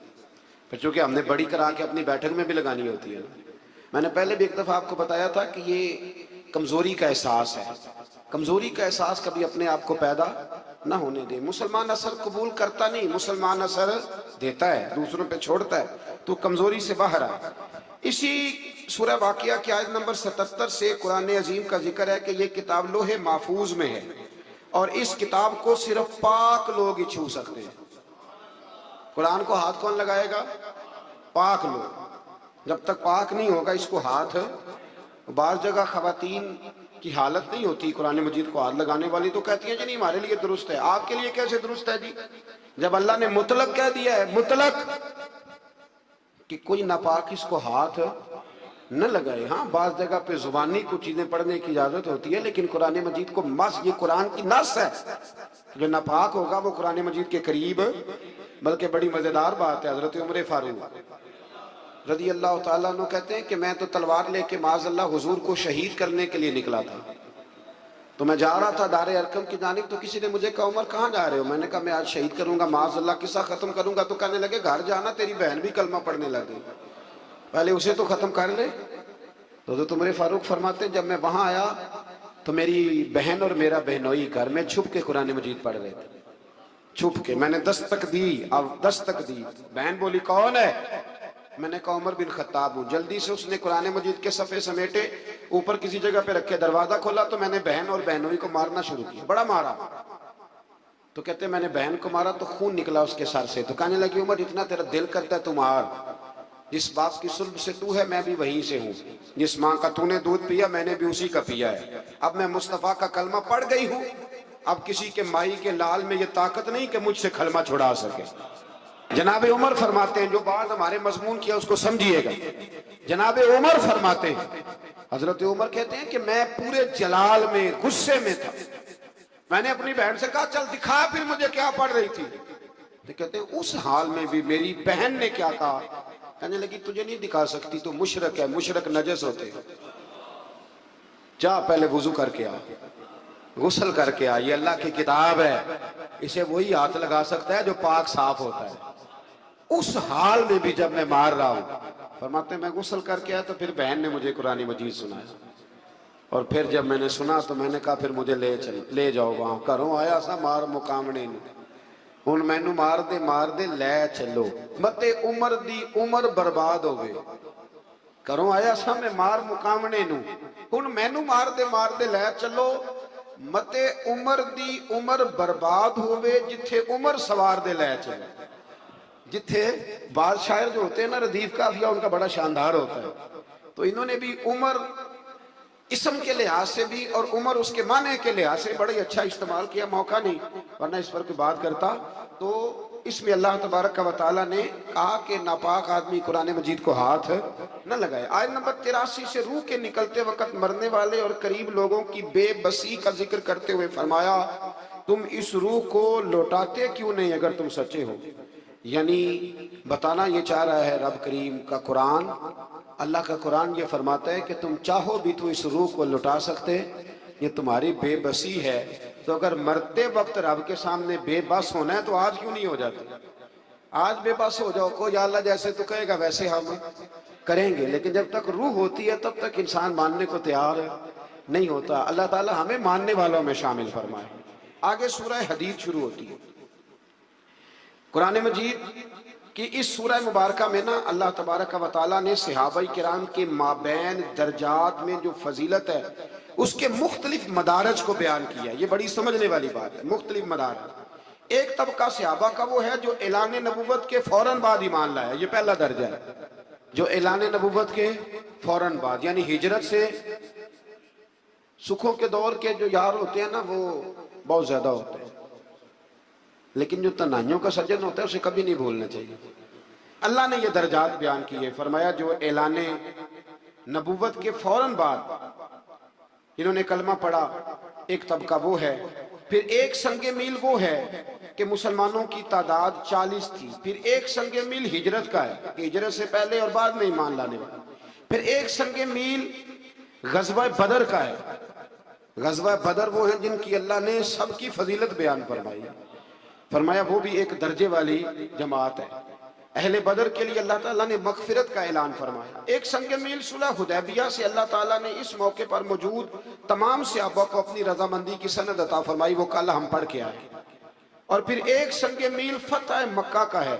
پھر چونکہ ہم نے بڑی کرا کے اپنی بیٹھک میں بھی لگانی ہوتی ہے۔ میں نے پہلے بھی ایک دفعہ آپ کو بتایا تھا کہ یہ کمزوری کا احساس ہے، کمزوری کا احساس کبھی اپنے آپ کو پیدا نہ ہونے دے۔ مسلمان اثر قبول کرتا نہیں، مسلمان اثر دیتا ہے، دوسروں پہ چھوڑتا ہے، تو کمزوری سے باہر آئے۔ اسی سورہ واقعہ کی آیت نمبر 77 سے قرآن عظیم کا ذکر ہے کہ یہ کتاب لوح محفوظ میں ہے اور اس کتاب کو صرف پاک لوگ ہی چھو سکتے ہیں۔ قرآن کو ہاتھ کون لگائے گا؟ پاک لوگ۔ جب تک پاک نہیں ہوگا اس کو ہاتھ، بعض جگہ خواتین کی حالت نہیں ہوتی قرآن مجید کو ہاتھ لگانے والی، تو کہتی ہیں جی نہیں ہمارے لیے درست ہے۔ آپ کے لیے کیسے درست ہے جی؟ جب اللہ نے مطلق کہہ دیا ہے، مطلق، کہ کوئی ناپاک اس کو ہاتھ نہ لگائے۔ ہاں بعض جگہ پہ زبانی کچھ چیزیں پڑھنے کی اجازت ہوتی ہے، لیکن قرآن مجید کو یہ قرآن کی نص ہے، جو ناپاک ہوگا وہ قرآن مجید کے قریب۔ بلکہ بڑی مزیدار بات ہے، حضرت عمر فاروق رضی اللہ تعالیٰ عنہ کہتے ہیں کہ میں تو تلوار لے کے معاذ اللہ حضور کو شہید کرنے کے لیے نکلا تھا، تو میں جا رہا تھا دار ارقم کی جانب، تو کسی نے مجھے کہا عمر کہاں جا رہے ہو؟ میں نے کہا میں آج شہید کروں گا، معاذ اللہ قصہ ختم کروں گا۔ تو کہنے لگے گھر جانا، تیری بہن بھی کلمہ پڑھنے لگ گئی، پہلے اسے تو ختم کر لے۔ تو حضرت عمر فاروق فرماتے ہیں جب میں وہاں آیا تو میری بہن اور میرا بہنوئی گھر میں چھپ کے قرآن مجید پڑھ رہے تھے، چھپ کے۔ میں نے دستک دی، اب دستک دی، بہن بولی کون ہے؟ میں نے کہا عمر بن خطاب ہوں۔ جلدی سے اس نے قرآن مجید کے صفحے سمیٹے، اوپر کسی جگہ پہ رکھے، دروازہ کھولا تو میں نے بہن اور بہنوئی کو مارنا شروع کیا، بڑا مارا۔ تو کہتے ہیں میں نے بہن کو مارا تو خون نکلا اس کے سر سے، تو کہنے لگی عمر اتنا تیرا دل کرتا ہے تو مار، جس باپ کی صلب سے تو ہے میں بھی وہیں سے ہوں، جس ماں کا تو نے دودھ پیا میں نے بھی اسی کا پیا ہے۔ اب میں مصطفیٰ کا کلمہ پڑھ گئی ہوں، اب کسی کے مائی کے لال میں یہ طاقت نہیں کہ مجھ سے کلمہ چھڑا سکے۔ جناب عمر فرماتے ہیں، جو بات ہمارے مضمون کیا اس کو سمجھیے گا، جناب عمر فرماتے ہیں، حضرت عمر کہتے ہیں کہ میں پورے جلال میں غصے میں تھا۔ میں نے اپنی بہن سے کہا چل دکھا پھر مجھے کیا پڑھ رہی تھی۔ تو کہتے ہیں اس حال میں بھی میری بہن نے کیا کہا؟ کہنے لگی تجھے نہیں دکھا سکتی، تو مشرک ہے، مشرک نجس ہوتے ہیں، جا پہلے وضو کر کے آ، غسل کر کے آ، یہ اللہ کی کتاب ہے، اسے وہی ہاتھ لگا سکتا ہے جو پاک صاف ہوتا ہے۔ اس حال میں بھی جب میں مار رہا ہوں، فرماتے ہیں میں غسل کر کے آیا تو پھر بہن نے مجھے قرآن مجید سنایا، اور پھر جب میں نے سنا تو میں نے کہا پھر مجھے لے جاؤ وہاں، گھروں آیا سا مار مقامنے نے، ہن مینوں مار دے لے چلو، متے عمر دی عمر برباد ہوئے۔ گھروں آیا سا میں مار مقامنے نو، ہن مینوں مار دے لے چلو، متے عمر دی عمر برباد ہوئے، جتھے عمر سوار دے لے چلو۔ جتھے بعض شاعر جو ہوتے ہیں نا ردیف قافیہ ان کا بڑا شاندار ہوتا ہے، تو انہوں نے بھی عمر اسم کے لحاظ سے بھی اور عمر اس کے معنی کے لحاظ سے بڑا اچھا استعمال کیا، موقع نہیں ورنہ اس پر کوئی بات کرتا۔ تو اس میں اللہ تبارک و تعالیٰ نے کہا کہ ناپاک آدمی قرآن مجید کو ہاتھ نہ لگائے۔ آیت نمبر 83 سے روح کے نکلتے وقت مرنے والے اور قریب لوگوں کی بے بسی کا ذکر کرتے ہوئے فرمایا تم اس روح کو لوٹاتے کیوں نہیں اگر تم سچے ہو؟ یعنی بتانا یہ چاہ رہا ہے رب کریم کا قرآن، اللہ کا قرآن یہ فرماتا ہے کہ تم چاہو بھی تو اس روح کو لٹا سکتے، یہ تمہاری بے بسی ہے، تو اگر مرتے وقت رب کے سامنے بے بس ہونا ہے تو آج کیوں نہیں ہو جاتے؟ آج بے بس ہو جاؤ، کو یا اللہ جیسے تو کہے گا ویسے ہم کریں گے، لیکن جب تک روح ہوتی ہے تب تک انسان ماننے کو تیار نہیں ہوتا۔ اللہ تعالی ہمیں ماننے والوں میں شامل فرمائے۔ آگے سورہ حدید شروع ہوتی ہے۔ قرآن مجید کی اس سورہ مبارکہ میں نا اللہ تبارک و تعالیٰ نے صحابہ کرام کے مابین درجات میں جو فضیلت ہے اس کے مختلف مدارج کو بیان کیا۔ یہ بڑی سمجھنے والی بات ہے، مختلف مدارج۔ ایک طبقہ صحابہ کا وہ ہے جو اعلان نبوت کے فوراً بعد ایمان لایا، یہ پہلا درجہ ہے، جو اعلان نبوت کے فوراً بعد، یعنی ہجرت سے سکھوں کے دور کے جو یار ہوتے ہیں نا وہ بہت زیادہ ہوتے ہیں، لیکن جو تنہائیوں کا سجن ہوتا ہے اسے کبھی نہیں بھولنا چاہیے۔ اللہ نے یہ درجات بیان کیے، فرمایا جو اعلان نبوت کے فوراً بعد انہوں نے کلمہ پڑھا، ایک طبقہ وہ ہے۔ پھر ایک سنگ میل وہ ہے کہ مسلمانوں کی تعداد 40 تھی۔ پھر ایک سنگ میل ہجرت کا ہے کہ ہجرت سے پہلے اور بعد میں ایمان لانے والا۔ پھر ایک سنگ میل غزوہ بدر کا ہے۔ غزوہ بدر وہ ہیں جن کی اللہ نے سب کی فضیلت بیان فرمائی، فرمایا وہ بھی ایک درجے والی جماعت ہے۔ اہل بدر کے لیے اللہ تعالیٰ نے مغفرت کا اعلان فرمایا۔ ایک سنگ میل صلح حدیبیہ سے اللہ تعالیٰ نے اس موقع پر موجود تمام صحابہ کو اپنی رضامندی کی سند عطا فرمائی، وہ کل ہم پڑھ کے آئے۔ اور پھر ایک سنگ میل فتح مکہ کا ہے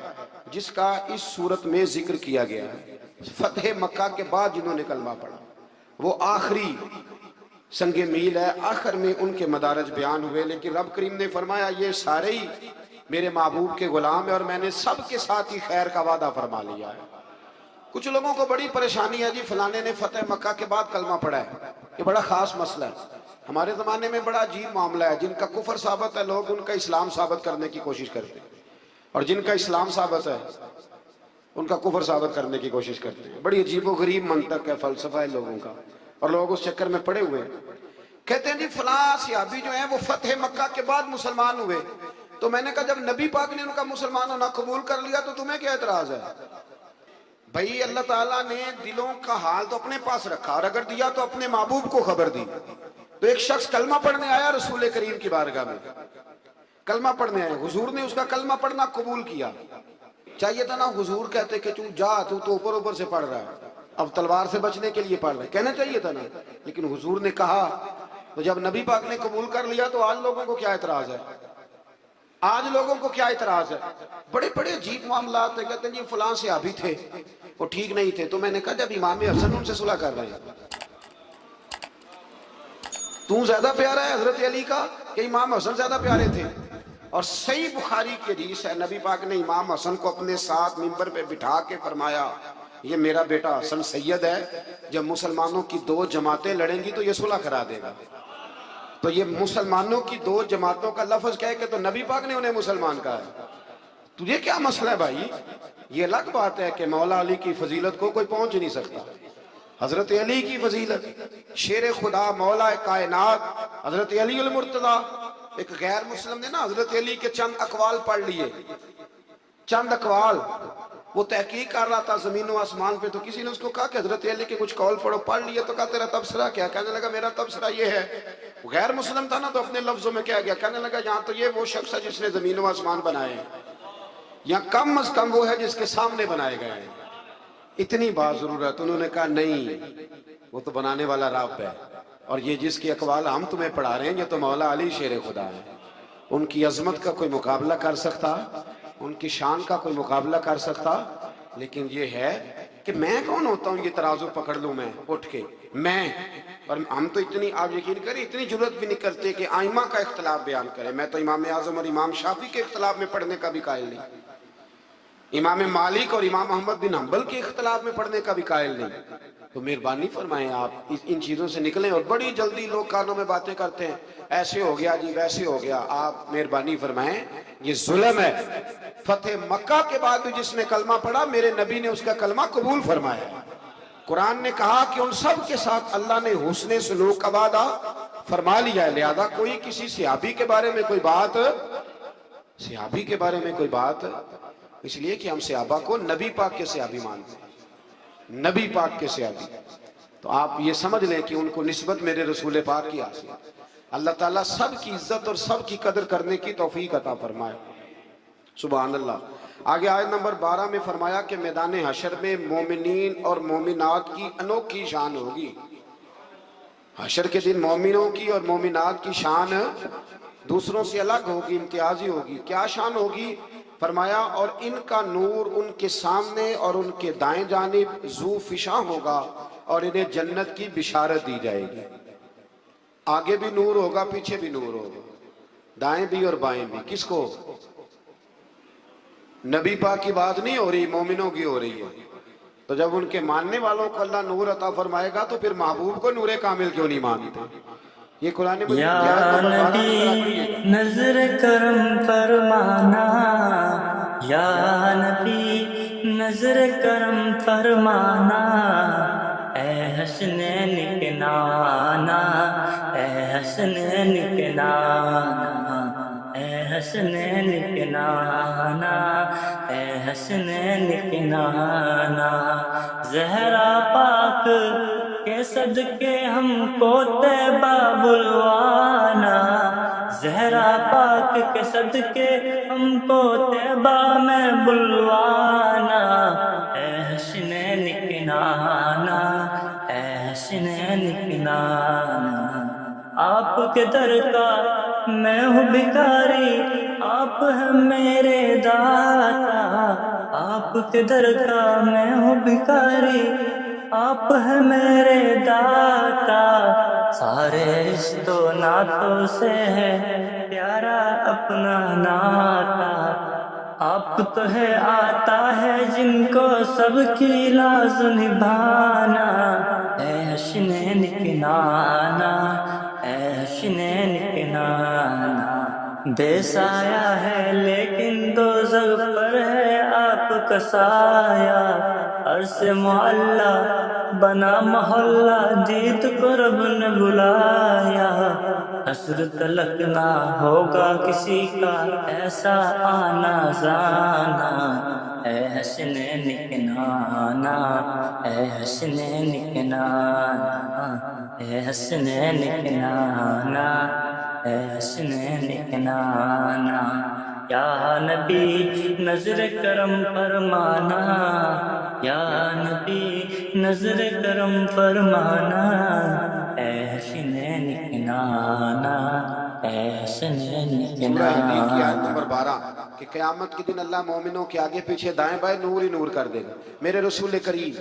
جس کا اس صورت میں ذکر کیا گیا ہے۔ فتح مکہ کے بعد جنہوں نے کلمہ پڑھا وہ آخری سنگ میل ہے، آخر میں ان کے مدارج بیان ہوئے، لیکن رب کریم نے فرمایا یہ سارے ہی میرے محبوب کے غلام ہیں اور میں نے سب کے ساتھ ہی خیر کا وعدہ فرما لیا ہے۔ کچھ لوگوں کو بڑی پریشانی ہے جی فلانے نے فتح مکہ کے بعد کلمہ پڑھا ہے، یہ بڑا خاص مسئلہ ہے۔ ہمارے زمانے میں بڑا عجیب معاملہ ہے، جن کا کفر ثابت ہے لوگ ان کا اسلام ثابت کرنے کی کوشش کرتے ہیں، اور جن کا اسلام ثابت ہے ان کا کفر ثابت کرنے کی کوشش کرتے ہیں۔ بڑی عجیب و غریب منطق ہے، فلسفہ ہے لوگوں کا، اور لوگ اس چکر میں پڑے ہوئے ہیں۔ کہتے ہیں جی فلاں صحابی جو ہیں وہ فتح مکہ کے بعد مسلمان ہوئے، تو میں نے کہا جب نبی پاک نے ان کا مسلمان ہونا قبول کر لیا تو تمہیں کیا اعتراض ہے؟ بھئی اللہ تعالیٰ نے دلوں کا حال تو اپنے پاس رکھا، اور اگر دیا تو اپنے محبوب کو خبر دی۔ تو ایک شخص کلمہ پڑھنے آیا رسول کریم کی بارگاہ میں، کلمہ پڑھنے آیا، حضور نے اس کا کلمہ پڑھنا قبول کیا۔ چاہیے تھا نا حضور کہتے کہ تو جا، تو اوپر اوپر سے پڑھ رہا ہے، اب تلوار سے بچنے کے لیے پڑھ رہا ہے، کہنا چاہیے تھا نا، لیکن حضور نے کہا۔ تو جب نبی پاک نے قبول کر لیا تو آج لوگوں کو کیا اعتراض ہے؟ آج لوگوں کو کیا اعتراض ہے؟ بڑے بڑے عجیب معاملات ہیں، کہتے ہیں جی فلاں صحابی تھے وہ ٹھیک نہیں تھے، تو میں نے کہا جب امام حسن ان سے صلح کر رہے ہیں، تو زیادہ پیارا ہے حضرت علی کا کہ امام حسن زیادہ پیارے تھے؟ اور صحیح بخاری کی حدیث ہے، نبی پاک نے امام حسن کو اپنے ساتھ منبر پہ بٹھا کے فرمایا یہ میرا بیٹا حسن سید ہے، جب مسلمانوں کی دو جماعتیں لڑیں گی تو یہ صلح کرا دے گا۔ تو یہ مسلمانوں کی دو جماعتوں کا لفظ کہہ کے تو نبی پاک نے انہیں مسلمان کہا ہے۔ تجھے کیا مسئلہ ہے بھائی؟ یہ الگ بات ہے کہ مولا علی کی فضیلت کو کوئی پہنچ نہیں سکتا۔ حضرت علی کی فضیلت، شیر خدا مولا کائنات حضرت علی المرتضیٰ۔ ایک غیر مسلم نے نا حضرت علی کے چند اقوال پڑھ لیے، چند اقوال، وہ تحقیق کر رہا تھا زمین و آسمان پہ، تو کسی نے اس کو کہا کہ حضرت علی کے کچھ قول پڑھو، پڑھ لیے تو کہا تیرا تبصرہ کیا؟ کہنے لگا میرا تبصرہ یہ ہے، غیر مسلم تھا نا تو اپنے لفظوں میں کہہ گیا، کہنے لگا یہاں تو یہ وہ شخص ہے جس نے زمین و آسمان بنائے ہیں، یا کم از کم وہ ہے جس کے سامنے بنائے گئے ہیں، اتنی بات ضرورت۔ انہوں نے کہا نہیں، وہ تو بنانے والا رب ہے، اور یہ جس کی اقوال ہم تمہیں پڑھا رہے ہیں یہ تو مولا علی شیر خدا ہے، ان کی عظمت کا کوئی مقابلہ کر سکتا، ان کی شان کا کوئی مقابلہ کر سکتا؟ لیکن یہ ہے کہ میں کون ہوتا ہوں یہ ترازو پکڑ لوں میں اٹھ کے، میں؟ اور ہم تو اتنی، آپ یقین کریں اتنی جرات بھی نہیں کرتے کہ آئمہ کا اختلاف بیان کریں۔ میں تو امام اعظم اور امام شافعی کے اختلاف میں پڑھنے کا بھی قائل نہیں، امام مالک اور امام احمد بن حنبل کے اختلاف میں پڑھنے کا بھی قائل نہیں۔ تو مہربانی فرمائیں آپ ان چیزوں سے نکلیں، اور بڑی جلدی لوگ کانوں میں باتیں کرتے ہیں ایسے ہو گیا جی ویسے ہو گیا۔ آپ مہربانی فرمائیں، یہ ظلم ہے۔ فتح مکہ کے بعد بھی جس نے کلمہ پڑھا میرے نبی نے اس کا کلمہ قبول فرمایا۔ قرآن نے کہا کہ ان سب کے ساتھ اللہ نے حسن سلوک کا وعدہ فرما لیا ہے، لہذا کوئی کسی صحابی کے بارے میں کوئی بات، صحابی کے بارے میں کوئی بات، اس لیے کہ ہم صحابہ کو نبی پاک کے صحابی مانتے ہیں، نبی پاک کے صحابی۔ تو آپ یہ سمجھ لیں کہ ان کو نسبت میرے رسول پاک کی حاصل ہے۔ اللہ تعالیٰ سب کی عزت اور سب کی قدر کرنے کی توفیق عطا فرمائے، سبحان اللہ۔ آگے آیت نمبر 12 میں فرمایا کہ میدان حشر میں مومنین اور مومنات کی انوکھی شان ہوگی۔ حشر کے دن مومنوں کی اور مومنات کی شان دوسروں سے الگ ہوگی، امتیازی ہوگی۔ کیا شان ہوگی؟ فرمایا اور ان کا نور ان کے سامنے اور ان کے دائیں جانب ذو فشاں ہوگا، اور انہیں جنت کی بشارت دی جائے گی۔ آگے بھی نور ہوگا، پیچھے بھی نور ہوگا، دائیں بھی اور بائیں بھی۔ کس کو؟ نبی پاک کی بات نہیں ہو رہی، مومنوں کی ہو رہی ہے۔ تو جب ان کے ماننے والوں کو اللہ نور عطا فرمائے گا تو پھر محبوب کو نور کامل کیوں نہیں مانتے؟ یہ قرآن مجید یا نبی نظر کرم فرمانا، یا نبی نظر کرم فرمانا، اے حسنین کے نانا، اے حسنین کے نانا، اے حسنین کے نانا، اے حسنین کے نانا۔ زہرا پاک کے صدقے ہم کو طیبہ بلوانا، زہرا پاک کے صدقے ہم کو طیبہ میں بلوانا، اے حسنین کے نانا، اے حسنین کے نانا۔ آپ کے در کا میں ہوں بھکاری، آپ ہیں میرے داتا، آپ کے در کا میں ہوں بھکاری، آپ ہے میرے داتا، سارے رشتوں ناتوں سے ہے پیارا اپنا ناتا، آپ تو ہے آتا ہے جن کو سب کی لاز نبھانا، اے حسنین کے نانا، اے حسنین کے نانا، بے سایہ ہے لیکن دوزخ پر ہے آپ کا سایہ، عرش معلا بنا محلہ جیت کو رب نے بلایا، حشر تلک نہ ہوگا کسی کا ایسا آنا جانا، اے حسنین کے نانا، اے حسنین کے نانا، اے حسنین کے نانا، اے حسنین کے نانا، یا نبی نظر کرم فرمانا، یا نبی نظر کرم فرمانا، اے حسنین کے نانا، اے حسنین کے سورہ حدید کی آیت نانا۔ نمبر 12 کہ قیامت کے دن اللہ مومنوں کے آگے پیچھے دائیں بائیں نور ہی نور کر دے گا۔ میرے رسول کریم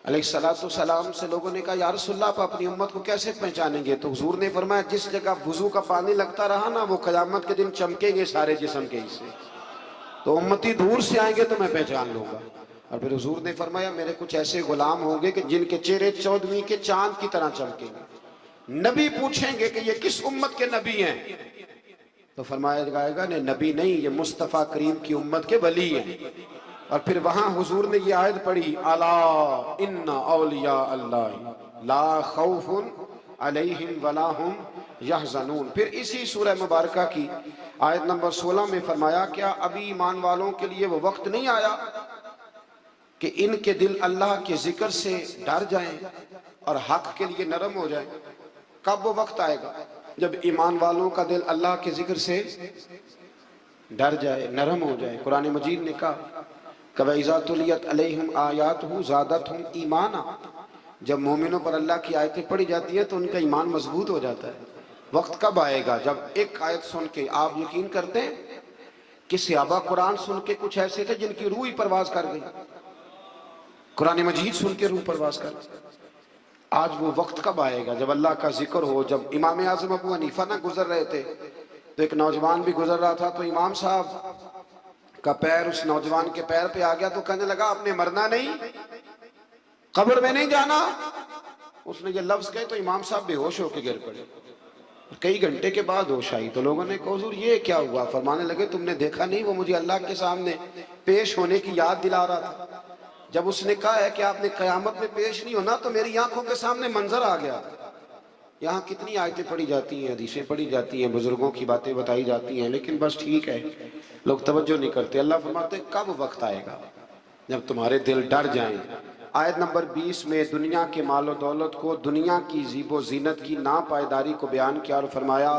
علیہ السلام سے لوگوں نے کہا یا رسول اللہ آپ اپنی امت کو کیسے پہچانیں گے؟ تو حضور نے فرمایا جس جگہ وضو کا پانی لگتا رہا نا وہ قیامت کے دن چمکیں گے سارے جسم کے حصے، تو امتی دور سے آئیں گے تو میں پہچان لوں گا۔ اور پھر حضور نے فرمایا میرے کچھ ایسے غلام ہوں گے کہ جن کے چہرے 14ویں کے چاند کی طرح چمکیں گے، نبی پوچھیں گے کہ یہ کس امت کے نبی ہیں؟ تو فرمایا جائے گا نہیں نبی نہیں، یہ مصطفیٰ کریم کی امت کے ولی ہیں۔ اور پھر وہاں حضور نے یہ آیت پڑھی الا ان اولیاء اللہ لا خوف علیہم ولا ہم یحزنون۔ پھر اسی سورہ مبارکہ کی آیت نمبر 16 میں فرمایا کیا ابھی ایمان والوں کے لیے وہ وقت نہیں آیا کہ ان کے دل اللہ کے ذکر سے ڈر جائیں اور حق کے لیے نرم ہو جائیں؟ کب وہ وقت آئے گا جب ایمان والوں کا دل اللہ کے ذکر سے ڈر جائے، نرم ہو جائے؟ قرآن مجید نے کہا وَإِذَا تُلِيَتْ عَلَيْهِمْ آيَاتُهُ زَادَتْهُمْ ایمانا، جب مومنوں پر اللہ کی آیتیں پڑھی جاتی ہیں تو ان کا ایمان مضبوط ہو جاتا ہے۔ وقت کب آئے گا جب ایک آیت سن کے آپ یقین کرتے ہیں کہ صحابہ قرآن سن کے کچھ ایسے تھے جن کی روح ہی پرواز کر گئی، قرآن مجید سن کے روح پرواز کر گئی۔ آج وہ وقت کب آئے گا جب اللہ کا ذکر ہو؟ جب امام اعظم ابو حنیفہ نہ گزر رہے تھے تو ایک نوجوان بھی گزر رہا تھا، تو امام صاحب کا پیر اس نوجوان کے پیر پہ آ گیا تو کہنے لگا آپ نے مرنا نہیں، قبر میں نہیں جانا۔ اس نے یہ لفظ کہے تو امام صاحب بے ہوش ہو کے گر پڑے، کئی گھنٹے کے بعد ہوش آئی تو لوگوں نے کہا حضور یہ کیا ہوا؟ فرمانے لگے تم نے دیکھا نہیں وہ مجھے اللہ کے سامنے پیش ہونے کی یاد دلا رہا تھا۔ جب اس نے کہا ہے کہ آپ نے قیامت میں پیش نہیں ہونا تو میری آنکھوں کے سامنے منظر آ گیا۔ یہاں کتنی آیتیں پڑھی جاتی ہیں، حدیثیں پڑھی جاتی ہیں، بزرگوں کی باتیں بتائی جاتی ہیں، لیکن بس ٹھیک ہے لوگ توجہ نہیں کرتے۔ اللہ فرماتے ہیں کب وقت آئے گا جب تمہارے دل ڈر جائیں۔ آیت نمبر 20 میں دنیا کے مال و دولت کو، دنیا کی زیب و زینت کی ناپائیداری کو بیان کیا اور فرمایا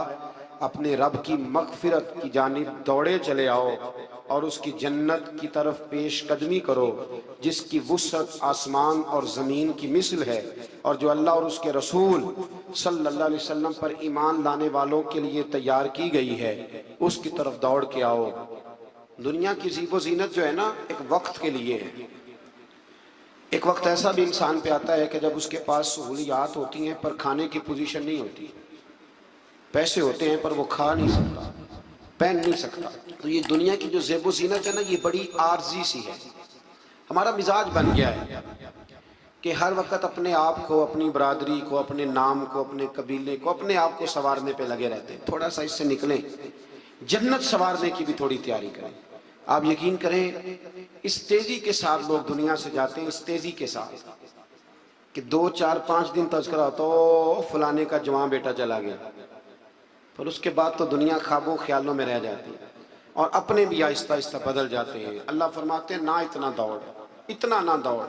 اپنے رب کی مغفرت کی جانب دوڑے چلے آؤ اور اس کی جنت کی طرف پیش قدمی کرو جس کی وسعت آسمان اور زمین کی مثل ہے، اور جو اللہ اور اس کے رسول صلی اللہ علیہ وسلم پر ایمان لانے والوں کے لیے تیار کی گئی ہے، اس کی طرف دوڑ کے آؤ۔ دنیا کی زیب و زینت جو ہے نا ایک وقت کے لیے ہے۔ ایک وقت ایسا بھی انسان پہ آتا ہے کہ جب اس کے پاس سہولیات ہوتی ہیں پر کھانے کی پوزیشن نہیں ہوتی، پیسے ہوتے ہیں پر وہ کھا نہیں سکتا، پہن نہیں سکتا۔ تو یہ دنیا کی جو زیب و زینت ہے نا یہ بڑی عارضی سی ہے۔ ہمارا مزاج بن گیا ہے کہ ہر وقت اپنے آپ کو، اپنی برادری کو، اپنے نام کو، اپنے قبیلے کو، اپنے آپ کو سنوارنے پہ لگے رہتے ہیں۔ تھوڑا سا اس سے نکلیں، جنت سنوارنے کی بھی تھوڑی تیاری کریں۔ آپ یقین کریں اس تیزی کے ساتھ لوگ دنیا سے جاتے ہیں، اس تیزی کے ساتھ کہ 2 4 5 دن تذکرہ ہوتا ہے فلانے کا جوان بیٹا چلا گیا، پھر اس کے بعد تو دنیا خوابوں خیالوں میں رہ جاتی ہے اور اپنے بھی آہستہ آہستہ بدل جاتے ہیں۔ اللہ فرماتے ہیں نہ اتنا دوڑ، اتنا نہ دوڑ۔